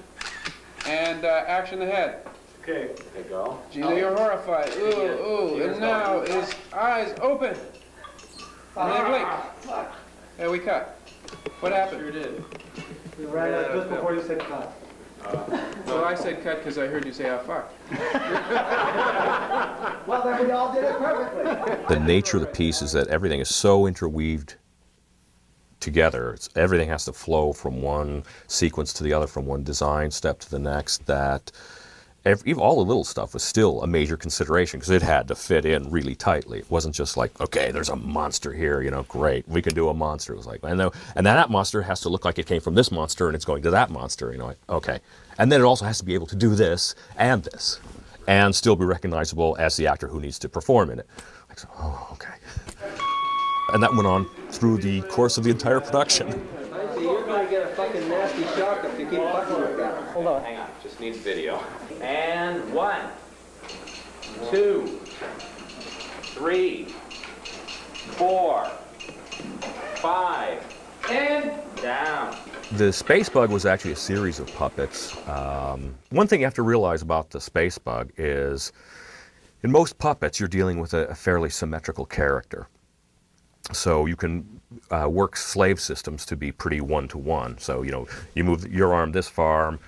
And action the head. Okay. Okay, go. Gina, you're horrified. Ooh. And now his eyes open. And then blink. There we cut. What happened? Sure did. We ran out just before you said cut. Well, I said cut because I heard you say, oh, fuck. Well, then we all did it perfectly. The nature of the piece is that everything is so interweaved together. Everything has to flow from one sequence to the other, from one design step to the next, that even all the little stuff was still a major consideration because it had to fit in really tightly. It wasn't just like, okay, there's a monster here, you know, great, we can do a monster. It was like, and then that monster has to look like it came from this monster and it's going to that monster, you know, like, okay. And then it also has to be able to do this and still be recognizable as the actor who needs to perform in it. Like, so, oh, okay. And that went on through the course of the entire production. You're going to get a fucking nasty shock if you keep fucking with that. Hold on. Hang on. Just needs video. And 1, 2, 3, 4, 5, and down. The Space Bug was actually a series of puppets. One thing you have to realize about the Space Bug is, in most puppets, you're dealing with a fairly symmetrical character. So you can work slave systems to be pretty one-to-one. So, you know, you move your arm this far,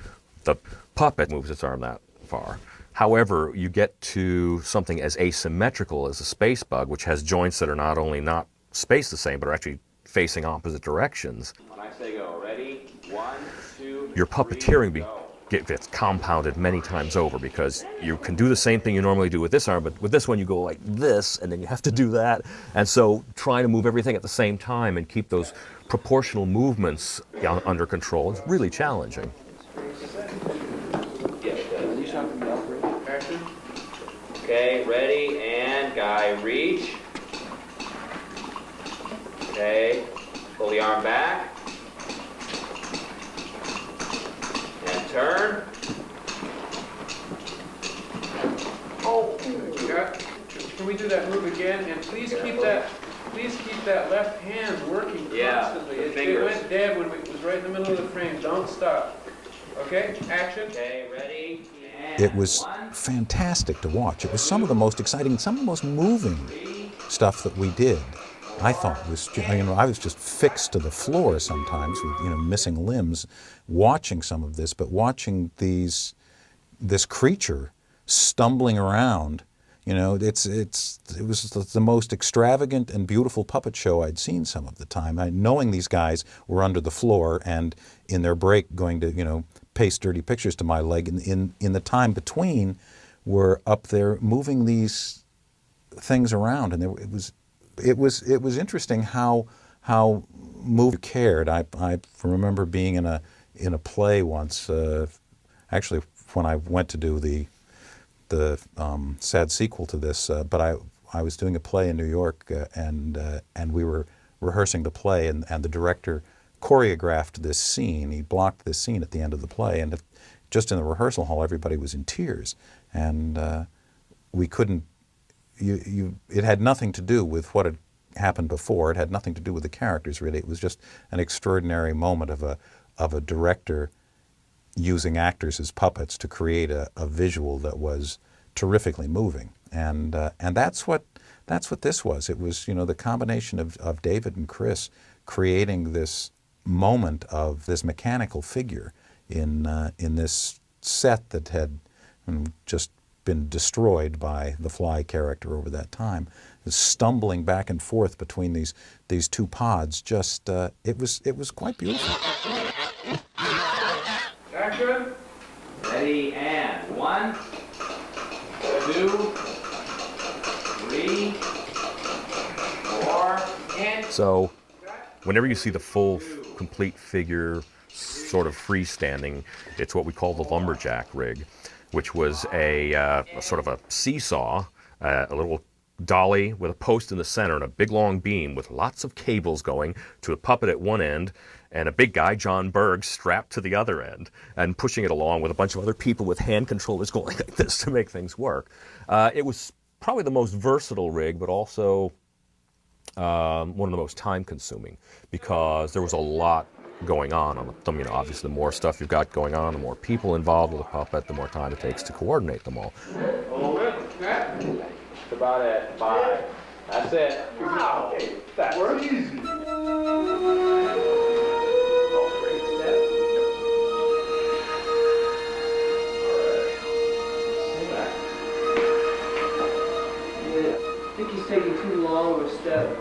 the puppet moves its arm that far. However, you get to something as asymmetrical as a Space Bug, which has joints that are not only not spaced the same, but are actually facing opposite directions. When I say go, ready? 1, 2, Your puppeteering gets compounded many times over because you can do the same thing you normally do with this arm, but with this one you go like this, and then you have to do that. And so trying to move everything at the same time and keep those proportional movements under control is really challenging. Okay, ready, and guy reach. Okay, pull the arm back. And turn. Oh, can we do that move again? And please keep that left hand working constantly. It went dead when it was right in the middle of the frame. Don't stop. Okay, action. Okay, ready. It was fantastic to watch. It was some of the most exciting, some of the most moving stuff that we did. I thought was, you know, I was just fixed to the floor sometimes with, you know, missing limbs, watching some of this, but watching this creature stumbling around, you know, it was the most extravagant and beautiful puppet show I'd seen some of the time. Knowing these guys were under the floor and in their break going to, you know, paste dirty pictures to my leg, in the time between were up there moving these things around, and it was interesting how moved cared. I remember being in a play once, actually when I went to do the sad sequel to this, but I was doing a play in New York, and we were rehearsing the play, and the director choreographed this scene. He blocked this scene at the end of the play, and just in the rehearsal hall, everybody was in tears, and we couldn't. It had nothing to do with what had happened before. It had nothing to do with the characters, really. It was just an extraordinary moment of a director using actors as puppets to create a visual that was terrifically moving, and that's what this was. It was, you know, the combination of David and Chris creating this moment of this mechanical figure in this set that had just been destroyed by the Fly character over that time, stumbling back and forth between these two pods. Just it was quite beautiful. 2, 3, 4, and... So whenever you see the full, complete figure sort of freestanding, it's what we call the lumberjack rig, which was a sort of a seesaw, a little dolly with a post in the center and a big long beam with lots of cables going to a puppet at one end and a big guy, John Berg, strapped to the other end and pushing it along with a bunch of other people with hand controllers going like this to make things work. It was probably the most versatile rig, but also one of the most time-consuming because there was a lot going on them. You know, obviously, the more stuff you've got going on, the more people involved with a puppet, the more time it takes to coordinate them all. That's about it. 5. That's it. Wow. That's easy. I think he's taking too long of a step.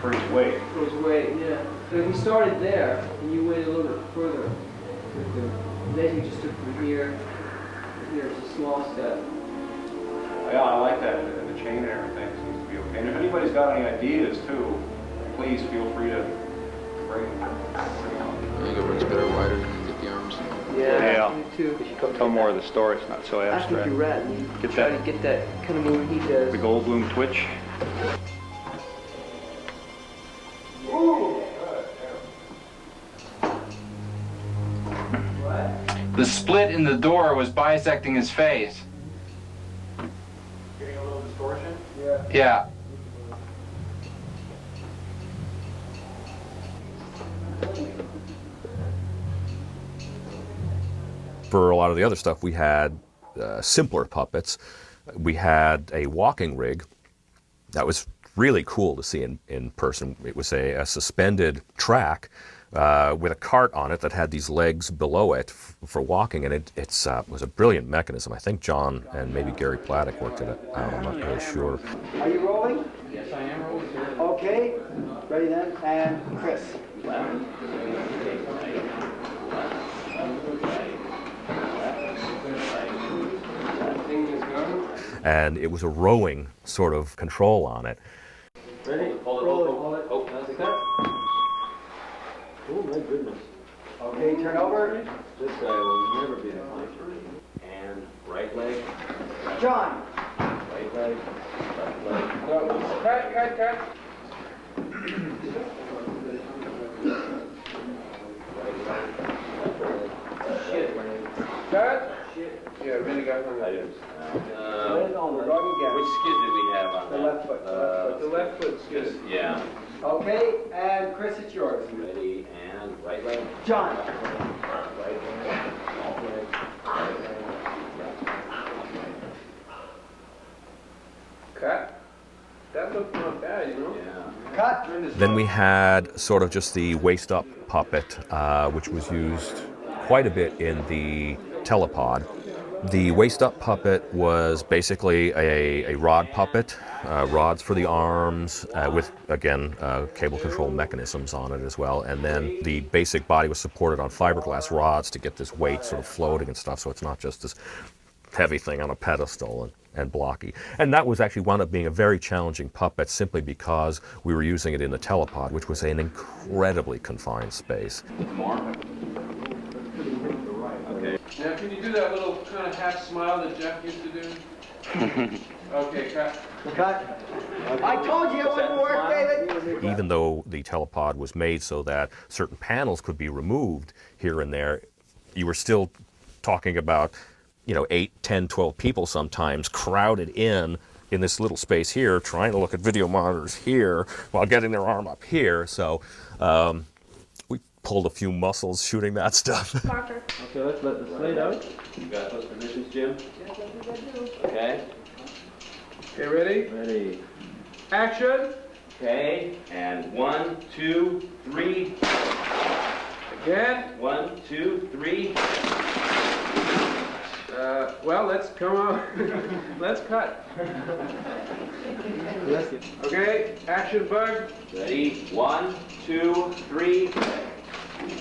For his weight. For his weight, yeah. So if he started there, and you went a little bit further, and then you just took from here, and here, it's a small step. Yeah, I like that. The chain and everything seems to be okay. And if anybody's got any ideas too, please feel free to bring them. I think it runs better wider than get the arms. Yeah, me too. Tell more of the story. It's not so I abstract. think you're right. You Get try that. to get that kind of movie he does. The Goldblum twitch. The split in the door was bisecting his face. Getting a little distortion? Yeah. Yeah. For a lot of the other stuff, we had simpler puppets. We had a walking rig that was really cool to see in person. It was a suspended track with a cart on it that had these legs below it for walking, and it was a brilliant mechanism. I think John and maybe Gary Plattick worked it out. I'm not really sure. Are you rolling? Yes, I am rolling, sir. Okay. Ready then? And Chris. And it was a rowing sort of control on it. Ready? Hold it, hold it. Oh, that's it. Oh my goodness. Okay, turn over. This guy will never be the puncher. And right leg. John. Right leg. Left leg. No, cut. Shit. Cut. Shit. Yeah, really got one. Which skid did we have on The that? left foot. The left foot skid. Yeah. Okay, and Chris, it's yours. Ready, and right leg. John. Right leg. Left leg. Right leg. Cut. That looked not bad, you know? Yeah. Cut. Then we had sort of just the waist-up puppet, which was used quite a bit in the telepod. The waist-up puppet was basically a rod puppet, rods for the arms, with, again, cable control mechanisms on it as well. And then the basic body was supported on fiberglass rods to get this weight sort of floating and stuff, so it's not just this heavy thing on a pedestal and blocky. And that was actually wound up being a very challenging puppet simply because we were using it in the telepod, which was an incredibly confined space. More. Okay. Now, can you do that little kind of half smile that Jeff used to do? Okay, cut. Cut. I told you it wouldn't work, David. Even though the telepod was made so that certain panels could be removed here and there, you were still talking about, 8, 10, 12 people sometimes crowded in this little space here, trying to look at video monitors here while getting their arm up here. So we pulled a few muscles shooting that stuff. Okay, let's let the slate out. You got those permissions, Jim? Yes, I think I do. Okay. Okay, ready? Ready. Action. Okay, and 1, 2, 3. Again. 1, 2, 3. Well, let's come on. Let's cut. Okay, action, Bug. Ready? 1, 2, 3.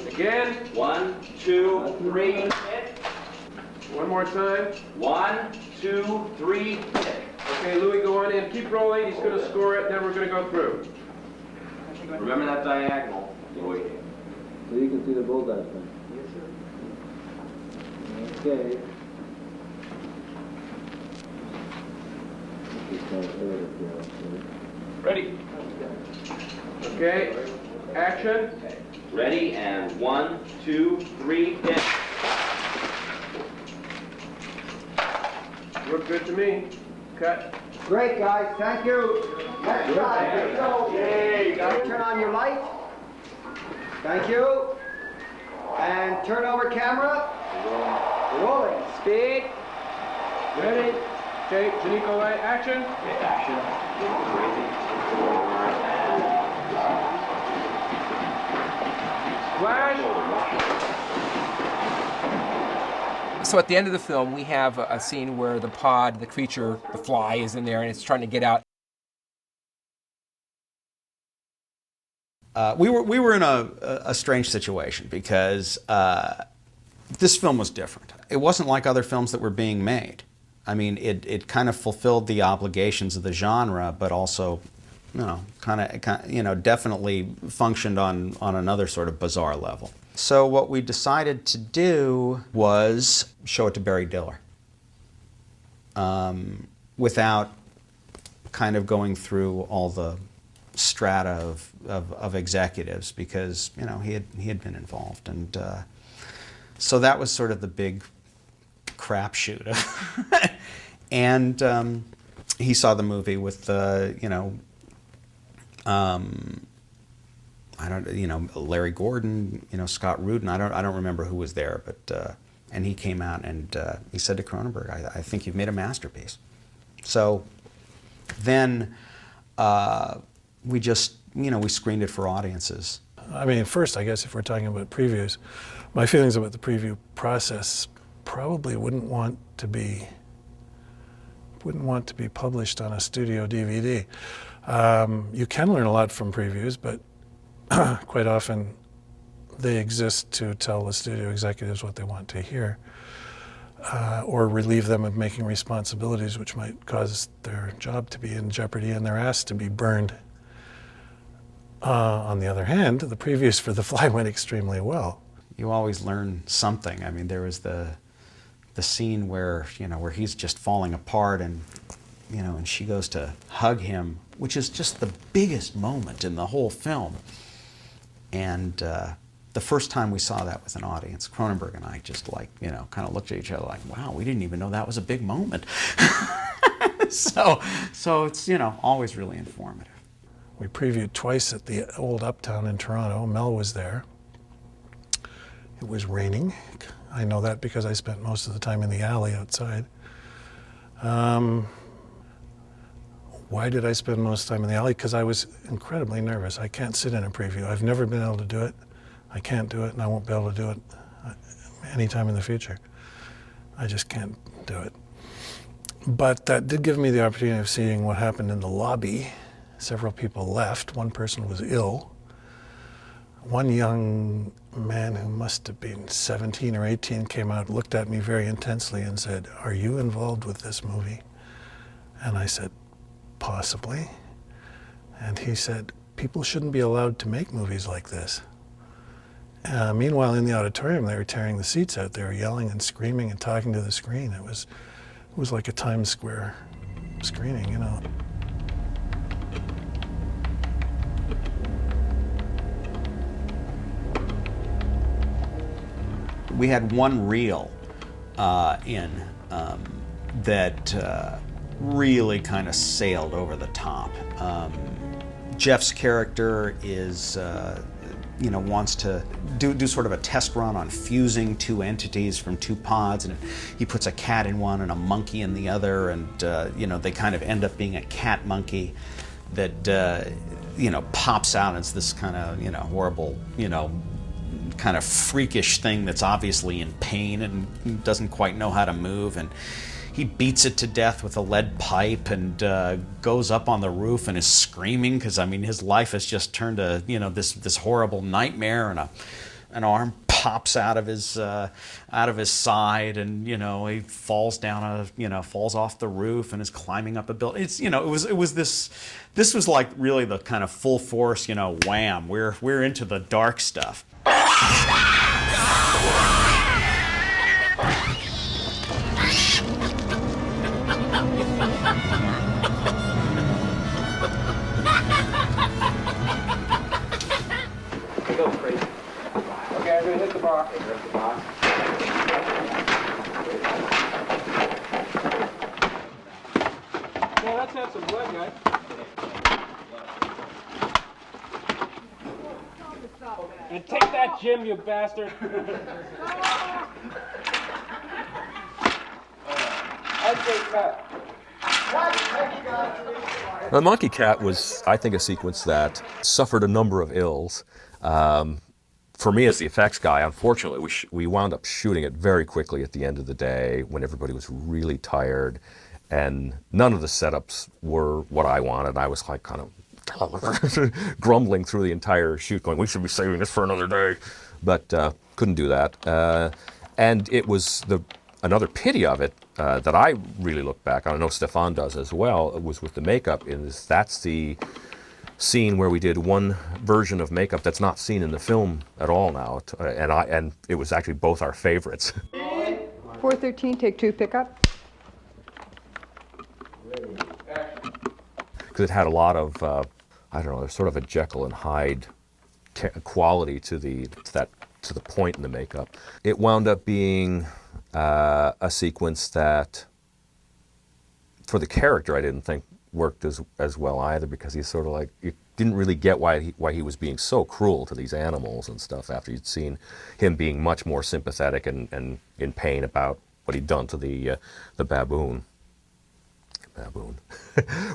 Again. 1, 2, 3. One more time. 1, 2, 3, hit. Okay, Louis, go on in. Keep rolling. He's going to score it, then we're going to go through. Remember that diagonal, Louis. So you can see the bullseye thing. Yes, sir. Okay. Ready. Okay, action. Ready, and 1, 2, 3, hit. Look good to me. Cut. Great, guys. Thank you. Next shot. Here we go. Yay, Now turn on your light. Thank you. And turn over camera. Rolling. Speed. Ready. Okay, Janico light, action. Okay, action. Flash. So at the end of the film, we have a scene where the pod, the creature, the fly, is in there and it's trying to get out. We were in a strange situation because this film was different. It wasn't like other films that were being made. I mean, it kind of fulfilled the obligations of the genre, but also, definitely functioned on another sort of bizarre level. So what we decided to do was show it to Barry Diller, without kind of going through all the strata of executives, because he had been involved, and so that was sort of the big crapshoot. And he saw the movie with Larry Gordon, Scott Rudin. I don't remember who was there, but and he came out and he said to Cronenberg, I think you've made a masterpiece. So then we just, we screened it for audiences. I mean, first, I guess if we're talking about previews, my feelings about the preview process probably wouldn't want to be published on a studio DVD. You can learn a lot from previews, but quite often they exist to tell the studio executives what they want to hear, or relieve them of making responsibilities which might cause their job to be in jeopardy and their ass to be burned. On the other hand, the previews for The Fly went extremely well. You always learn something. I mean, there was the scene where he's just falling apart, and and she goes to hug him, which is just the biggest moment in the whole film. And the first time we saw that with an audience, Cronenberg and I just kind of looked at each other like, wow, we didn't even know that was a big moment. So it's always really informative. We previewed twice at the old Uptown in Toronto. Mel was there. It was raining. I know that because I spent most of the time in the alley outside. Why did I spend most of the time in the alley? Because I was incredibly nervous. I can't sit in a preview. I've never been able to do it. I can't do it, and I won't be able to do it anytime in the future. I just can't do it. But that did give me the opportunity of seeing what happened in the lobby. Several people left. One person was ill. One young man who must have been 17 or 18 came out, looked at me very intensely and said, "Are you involved with this movie?" And I said, "Possibly." And he said, "People shouldn't be allowed to make movies like this." Meanwhile, in the auditorium, they were tearing the seats out. They were yelling and screaming and talking to the screen. It was like a Times Square screening, We had one reel that really kind of sailed over the top. Jeff's character is, wants to do sort of a test run on fusing two entities from two pods, and he puts a cat in one and a monkey in the other, and they kind of end up being a cat monkey that pops out. It's this kind of horrible kind of freakish thing that's obviously in pain and doesn't quite know how to move, and he beats it to death with a lead pipe and goes up on the roof and is screaming because his life has just turned to this horrible nightmare, and an arm pops out of his side, and he falls down falls off the roof and is climbing up a building. It's it was this was like really the kind of full force wham. We're into the dark stuff. Go crazy. Okay, I'm gonna hit the box. Hit the box. Yeah, let's have some blood, guys. And take that, Jim, you bastard. I'd say cut. The monkey cat was, I think, a sequence that suffered a number of ills. For me, as the effects guy, unfortunately, we wound up shooting it very quickly at the end of the day when everybody was really tired, and none of the setups were what I wanted. I was like kind of grumbling through the entire shoot, going, "We should be saving this for another day," but couldn't do that. And it was another pity of it that I really look back on. I know Stefan does as well. It was with the makeup. That's the scene where we did one version of makeup that's not seen in the film at all now, and it was actually both our favorites. 413, take 2, pick up. Because it had a lot of, I don't know, there's sort of a Jekyll and Hyde quality to the point in the makeup. It wound up being a sequence that, for the character, I didn't think worked as well either, because he's sort of like, you didn't really get why he was being so cruel to these animals and stuff after you'd seen him being much more sympathetic and in pain about what he'd done to the baboon,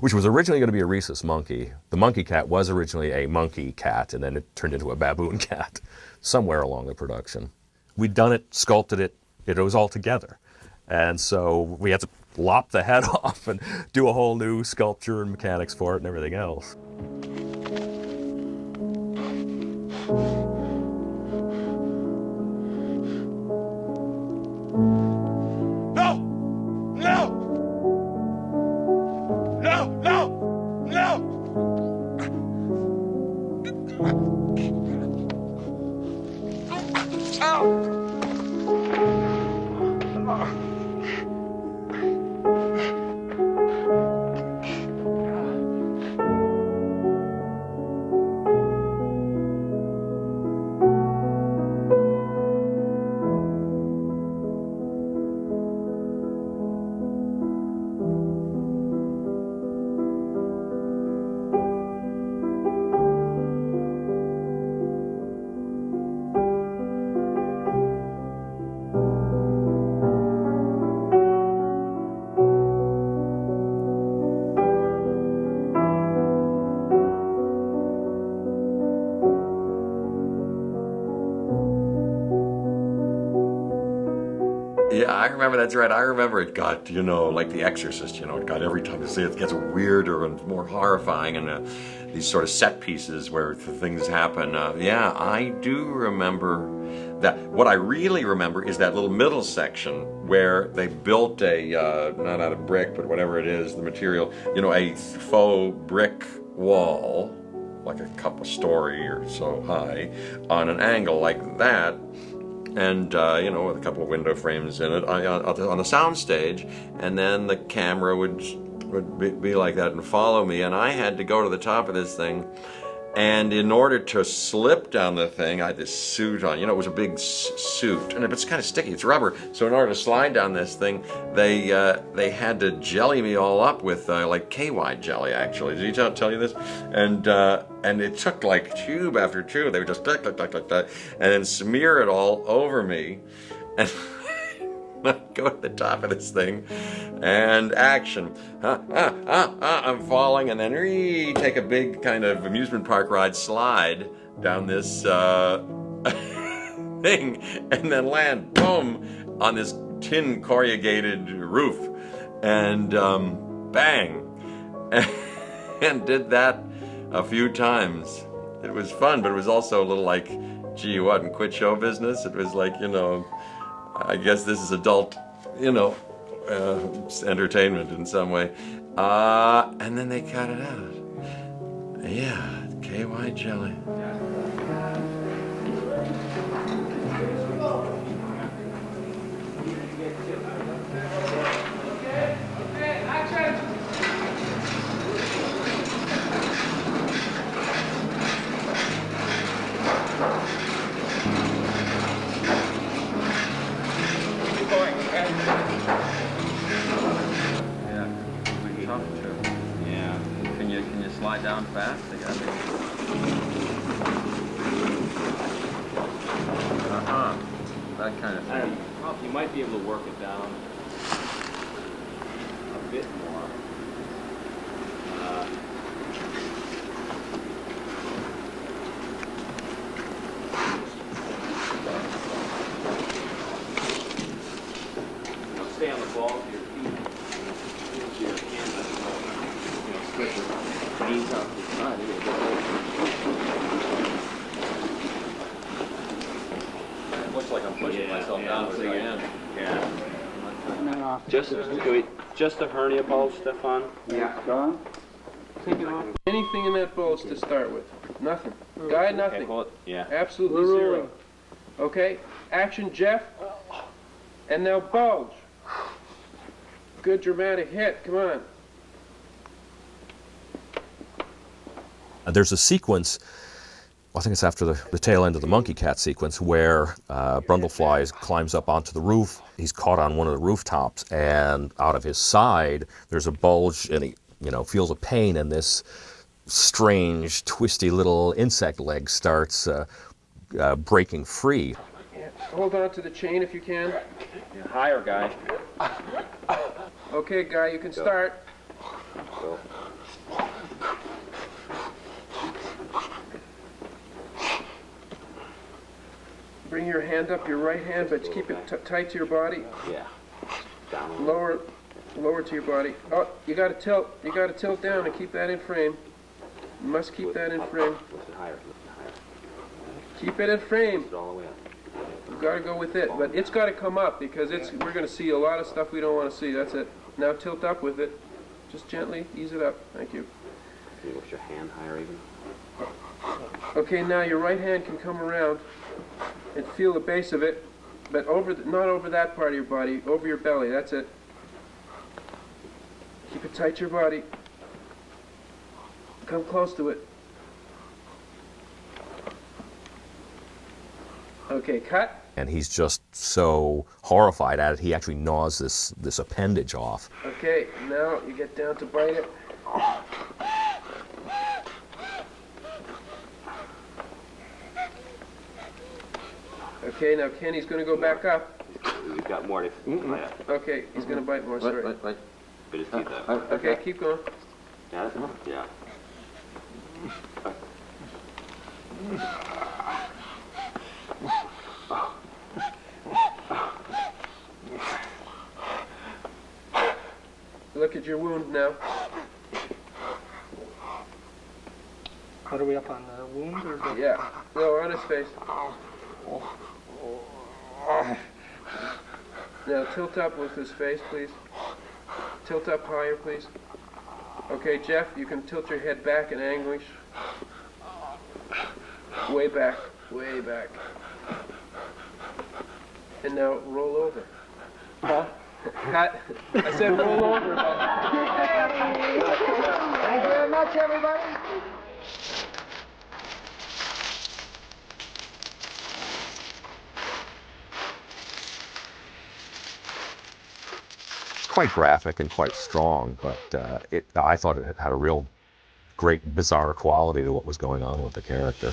which was originally going to be a rhesus monkey. The monkey cat was originally a monkey cat, and then it turned into a baboon cat somewhere along the production. We'd done it, sculpted it, it was all together. And so we had to lop the head off and do a whole new sculpture and mechanics for it and everything else. Yeah, I remember, that's right. I remember it got, like The Exorcist, it got, every time you see it, it gets weirder and more horrifying, and these sort of set pieces where things happen. Yeah, I do remember that. What I really remember is that little middle section where they built a, not out of brick, but whatever it is, the material, a faux brick wall, like a story or so high, on an angle like that. And, with a couple of window frames in it on the sound stage, and then the camera would be like that and follow me, and I had to go to the top of this thing, and in order to slip down the thing, I had this suit on. It was a big suit, and it's kind of sticky, it's rubber, so in order to slide down this thing, they had to jelly me all up with, like KY jelly, actually. Did he tell you this? And it took like tube after tube. They would just and then smear it all over me, and go to the top of this thing, and action. I'm falling, and then take a big kind of amusement park ride slide down this thing, and then land, boom, on this tin corrugated roof, and bang, and did that a few times. It was fun, but it was also a little like gee, what, and quit show business? It was like, I guess this is adult, entertainment in some way. And then they cut it out. Yeah, KY jelly. Slide down fast. They got it. That kind of thing. Well, you might be able to work it down a bit more. Stay on the ball with your feet. Use your hands. Switch your knees out to the side. It looks like I'm pushing myself down to the end. Yeah. Just a hernia bulge, Stefan? Yeah. Gone? Take it off. Anything in that bulge to start with. Nothing. Guy, nothing. Okay, yeah. Absolutely zero. Okay. Action, Jeff. And now bulge. Good dramatic hit. Come on. There's a sequence, I think it's after the tail end of the monkey cat sequence, where Brundlefly climbs up onto the roof. He's caught on one of the rooftops, and out of his side there's a bulge, and he feels a pain, and this strange, twisty little insect leg starts breaking free. Yeah. Hold on to the chain if you can. Yeah, higher, guy. Okay, Guy, you can start. Go. Bring your hand up, your right hand, but keep it tight to your body. Yeah. Down. Lower to your body. Oh, you got to tilt. You got to tilt down and keep that in frame. You must keep that in frame. Lift it higher. Lift it higher. Keep it in frame. Lift it all the way up. You've got to go with it, but it's got to come up because we're going to see a lot of stuff we don't want to see. That's it. Now tilt up with it. Just gently ease it up. Thank you. Can you lift your hand higher even? Okay, now your right hand can come around and feel the base of it, but not over that part of your body, over your belly. That's it. Keep it tight to your body. Come close to it. Okay, cut. And he's just so horrified at it, he actually gnaws this appendage off. Okay, now you get down to bite it. Okay, now Kenny's going to go back up. We've got more to bite up. Okay, he's going to bite more, sorry. Bite. Bit his teeth out. Okay, keep going. Yeah, that's enough. Yeah. Look at your wound now. Are we up on the wound or the... Yeah, no, on his face. Now tilt up with his face, please. Tilt up higher, please. Okay, Jeff, you can tilt your head back in anguish. Way back, way back. And now roll over. Huh? Cut. I said roll over. Thank you very much, everybody. Quite graphic and quite strong, but I thought it had a real great bizarre quality to what was going on with the character.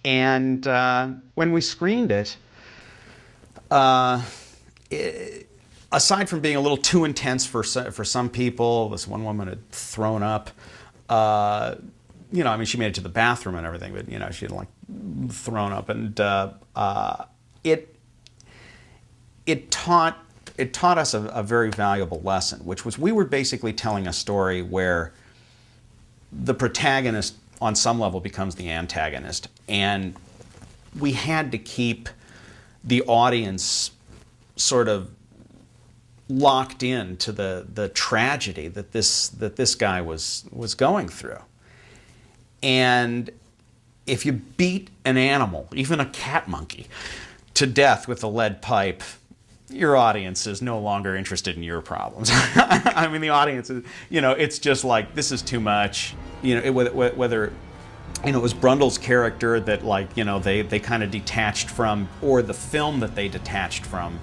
And when we screened it, aside from being a little too intense for some people, this one woman had thrown up. I mean, she made it to the bathroom and everything, but she had thrown up, and it taught us a very valuable lesson, which was we were basically telling a story where the protagonist on some level becomes the antagonist. And we had to keep the audience sort of locked in to the tragedy that this guy was going through. And if you beat an animal, even a cat monkey, to death with a lead pipe, your audience is no longer interested in your problems. I mean, the audience is, it's just like, this is too much. Whether it was Brundle's character that, like, they kind of detached from, or the film that they detached from,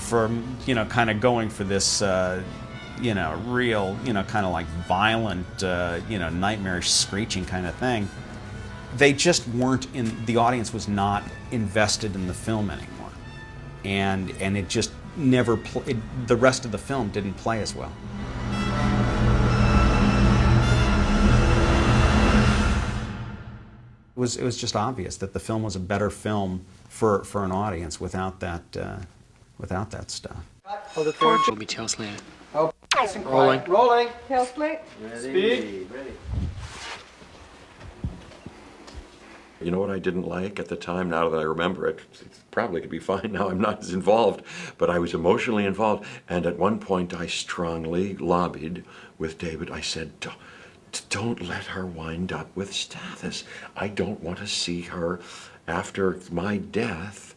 kind of going for this, real, kind of like violent, nightmarish screeching kind of thing. They just weren't the audience was not invested in the film anymore. And it just never the rest of the film didn't play as well. It was just obvious that the film was a better film for an audience without that stuff. Hold it forward. We'll be tail slanted. Oh, Rolling. Rolling. Tail split. Speed. Ready. You know what I didn't like at the time, now that I remember it? It probably could be fine now, I'm not as involved, but I was emotionally involved. And at one point I strongly lobbied with David. I said, don't let her wind up with status. I don't want to see her after my death.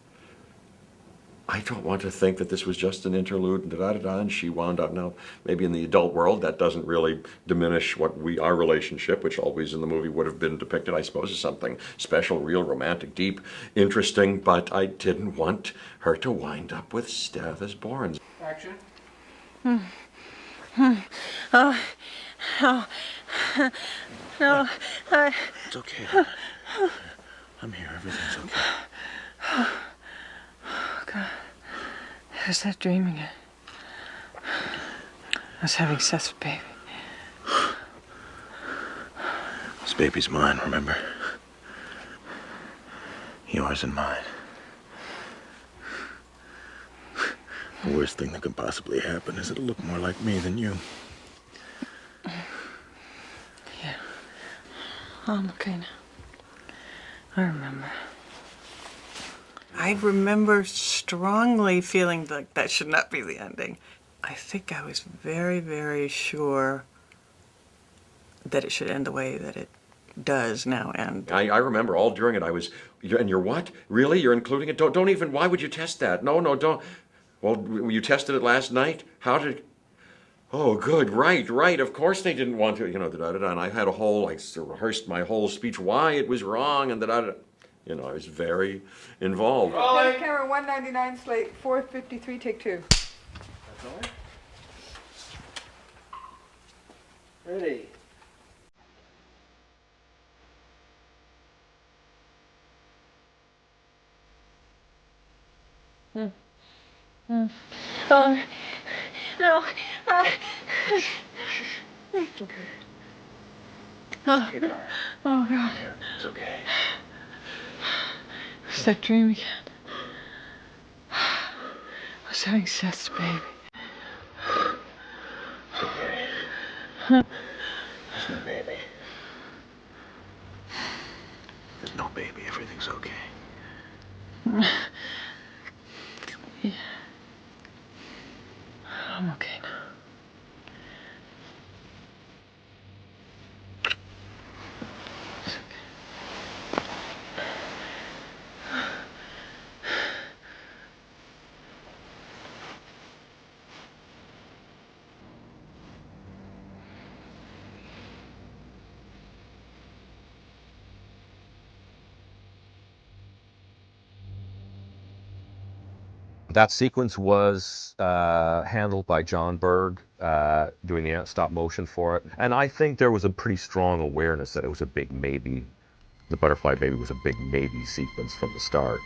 I don't want to think that this was just an interlude and da-da-da-da, and she wound up. Now, maybe in the adult world, that doesn't really diminish our relationship, which always in the movie would have been depicted, I suppose, as something special, real, romantic, deep, interesting, but I didn't want her to wind up with Stathis Borans. Action. It's okay. I'm here. Everything's okay. God. It was that dream again. I was having sex with baby. This baby's mine, remember? Yours and mine. The worst thing that could possibly happen is it'll look more like me than you. Yeah. I'm okay now. I remember. I remember strongly feeling like that should not be the ending. I think I was very, very sure that it should end the way that it does now end. I remember all during it I was, and you're what? Really? You're including it? Don't even, why would you test that? No, don't. Well, you tested it last night? How did, oh, good, right, of course they didn't want to, da-da-da, and I had I rehearsed my whole speech, why it was wrong, and da-da-da. I was very involved. Camera 199, slate 453, take 2. That's all right. Ready. Oh, no. It's okay. Oh, oh God. It's okay. It's that dream again. I was having sex, baby. It's okay. There's no baby. There's no baby. Everything's okay. Yeah. I'm okay now. That sequence was handled by John Berg, doing the stop motion for it. And I think there was a pretty strong awareness that it was a big maybe. The Butterfly Baby was a big maybe sequence from the start.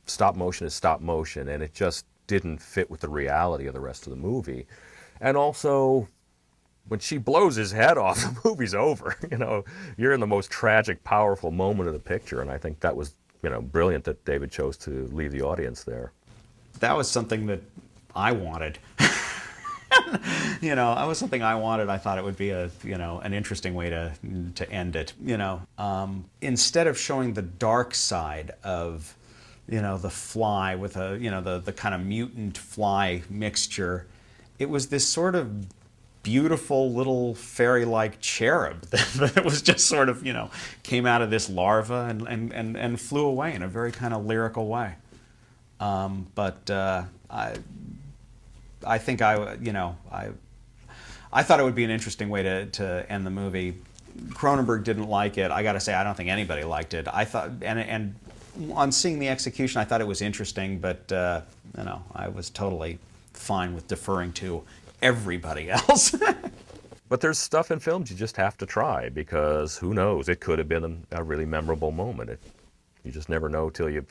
Stop motion is stop motion, and it just didn't fit with the reality of the rest of the movie. And also, when she blows his head off, the movie's over. You know, you're in the most tragic, powerful moment of the picture, and I think that was, you know, brilliant that David chose to leave the audience there. That was something that I wanted. You know, that was something I wanted. I thought it would be a, you know, an interesting way to end it. You know, instead of showing the dark side of, you know, the fly with a, you know, the kind of mutant fly mixture, it was this sort of beautiful little fairy-like cherub that was just sort of, you know, came out of this larva and flew away in a very kind of lyrical way. I think I thought it would be an interesting way to end the movie. Cronenberg didn't like it. I got to say, I don't think anybody liked it. I thought, and on seeing the execution, I thought it was interesting, but you know, I was totally fine with deferring to everybody else. But there's stuff in films you just have to try, because who knows? It could have been a really memorable moment. You just never know till you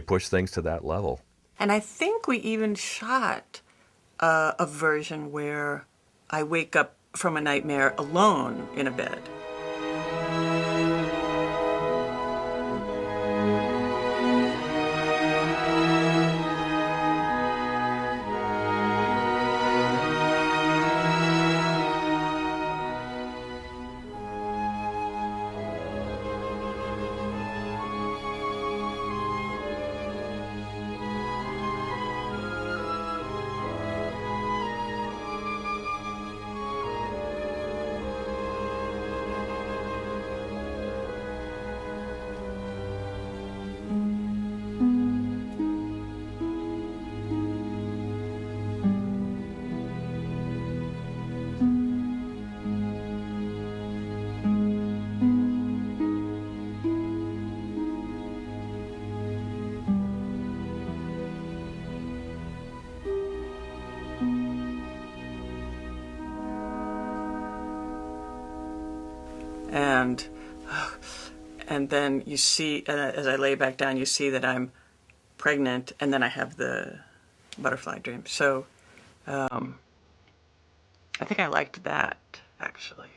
push things to that level. And I think we even shot a version where I wake up from a nightmare alone in a bed. And then you see, as I lay back down, you see that I'm pregnant, and then I have the butterfly dream. So I think I liked that, actually.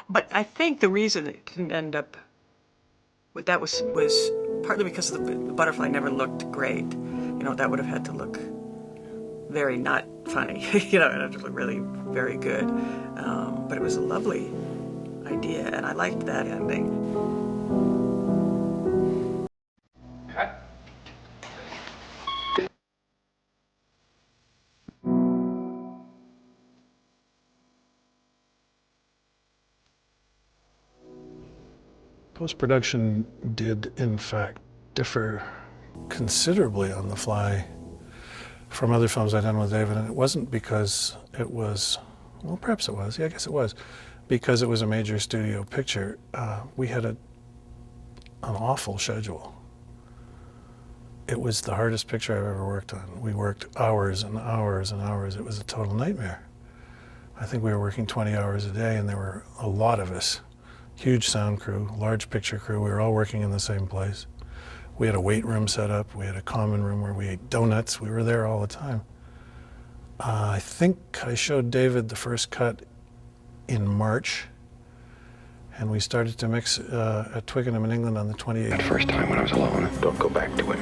But I think the reason it didn't end up with that was partly because the butterfly never looked great. You know, that would have had to look very not funny. You know, it had to look really very good. But it was a lovely idea, and I liked that ending. Cut. Post-production did, in fact, differ considerably on The Fly from other films I'd done with David, and it wasn't because it was, well, perhaps it was, yeah, I guess it was, because it was a major studio picture. We had an awful schedule. It was the hardest picture I've ever worked on. We worked hours and hours and hours. It was a total nightmare. I think we were working 20 hours a day, and there were a lot of us. Huge sound crew, large picture crew. We were all working in the same place. We had a weight room set up. We had a common room where we ate donuts. We were there all the time. I think I showed David the first cut in March, And we started to mix at Twickenham in England on the 28th. The first time when I was alone, don't go back to him.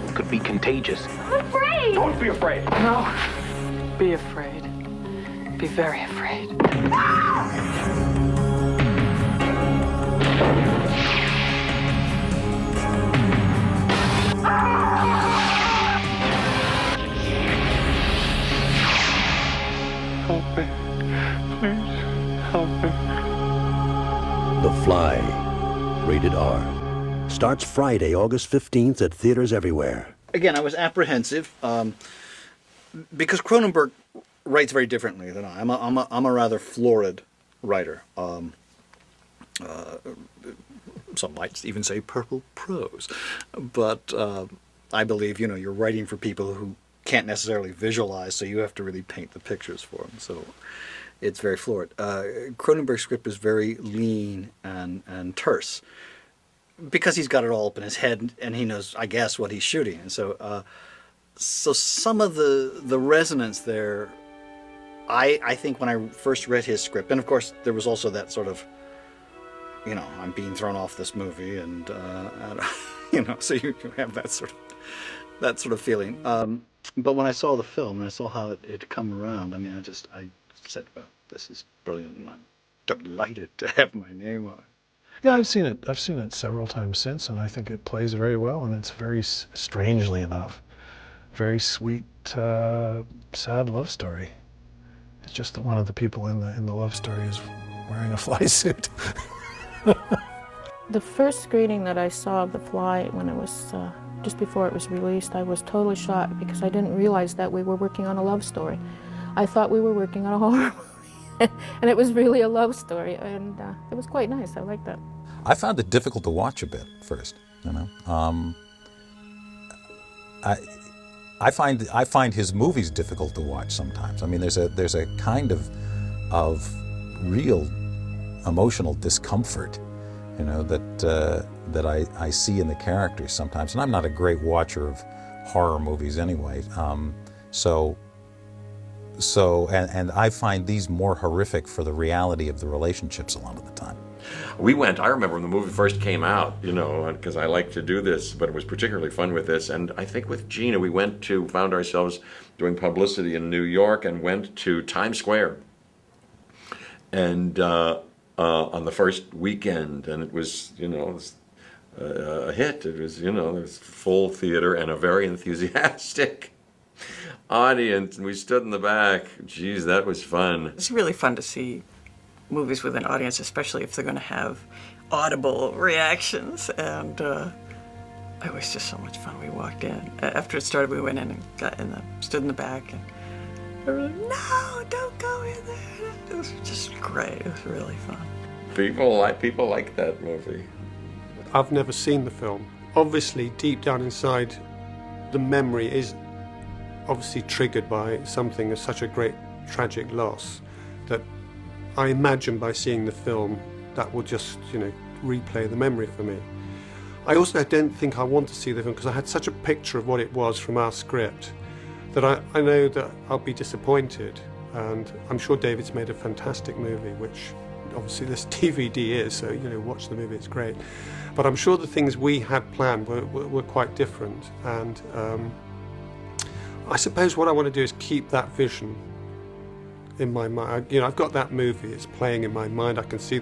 It could be contagious. I'm afraid. Don't be afraid. No. Be afraid. Be very afraid. Help me. Please, help me. The Fly, rated R. Starts Friday, August 15th at theaters everywhere. Again, I was apprehensive because Cronenberg writes very differently than I. I'm a rather florid writer. Some might even say purple prose. But I believe, you're writing for people who can't necessarily visualize, so you have to really paint the pictures for them. So it's very florid. Cronenberg's script is very lean and terse because he's got it all up in his head and he knows, I guess, what he's shooting. And so some of the resonance there, I think when I first read his script, and of course there was also that sort of, I'm being thrown off this movie, and so you have that sort of feeling. But when I saw the film and I saw how it had come around, I said, well, this is brilliant, and I'm delighted to have my name on it. Yeah, I've seen it several times since, and I think it plays very well, and it's very, strangely enough, very sweet, sad love story. It's just that one of the people in the love story is wearing a fly suit. The first screening that I saw of The Fly, when it was just before it was released, I was totally shocked because I didn't realize that we were working on a love story. I thought we were working on a horror movie, and it was really a love story, and it was quite nice. I liked that. I found it difficult to watch a bit first. I find his movies difficult to watch sometimes. I mean, there's a kind of real emotional discomfort, that I see in the characters sometimes. And I'm not a great watcher of horror movies anyway. And I find these more horrific for the reality of the relationships a lot of the time. I remember when the movie first came out, because I like to do this, but it was particularly fun with this. And I think with Geena, we found ourselves doing publicity in New York and went to Times Square. And on the first weekend, and it was, a hit. It was, there was full theater and a very enthusiastic audience, and we stood in the back. Geez, that was fun. It's really fun to see movies with an audience, especially if they're going to have audible reactions, and it was just so much fun. We walked in. After it started, we went in and stood in the back, and everyone, no, don't go in there. It was just great. It was really fun. People like that movie. I've never seen the film. Obviously, deep down inside, the memory is obviously triggered by something of such a great tragic loss that I imagine by seeing the film that will just, replay the memory for me. I also don't think I want to see the film because I had such a picture of what it was from our script that I know that I'll be disappointed, and I'm sure David's made a fantastic movie, which obviously this DVD is, so watch the movie, it's great. But I'm sure the things we had planned were quite different, and I suppose what I want to do is keep that vision in my mind. I've got that movie, it's playing in my mind, I can see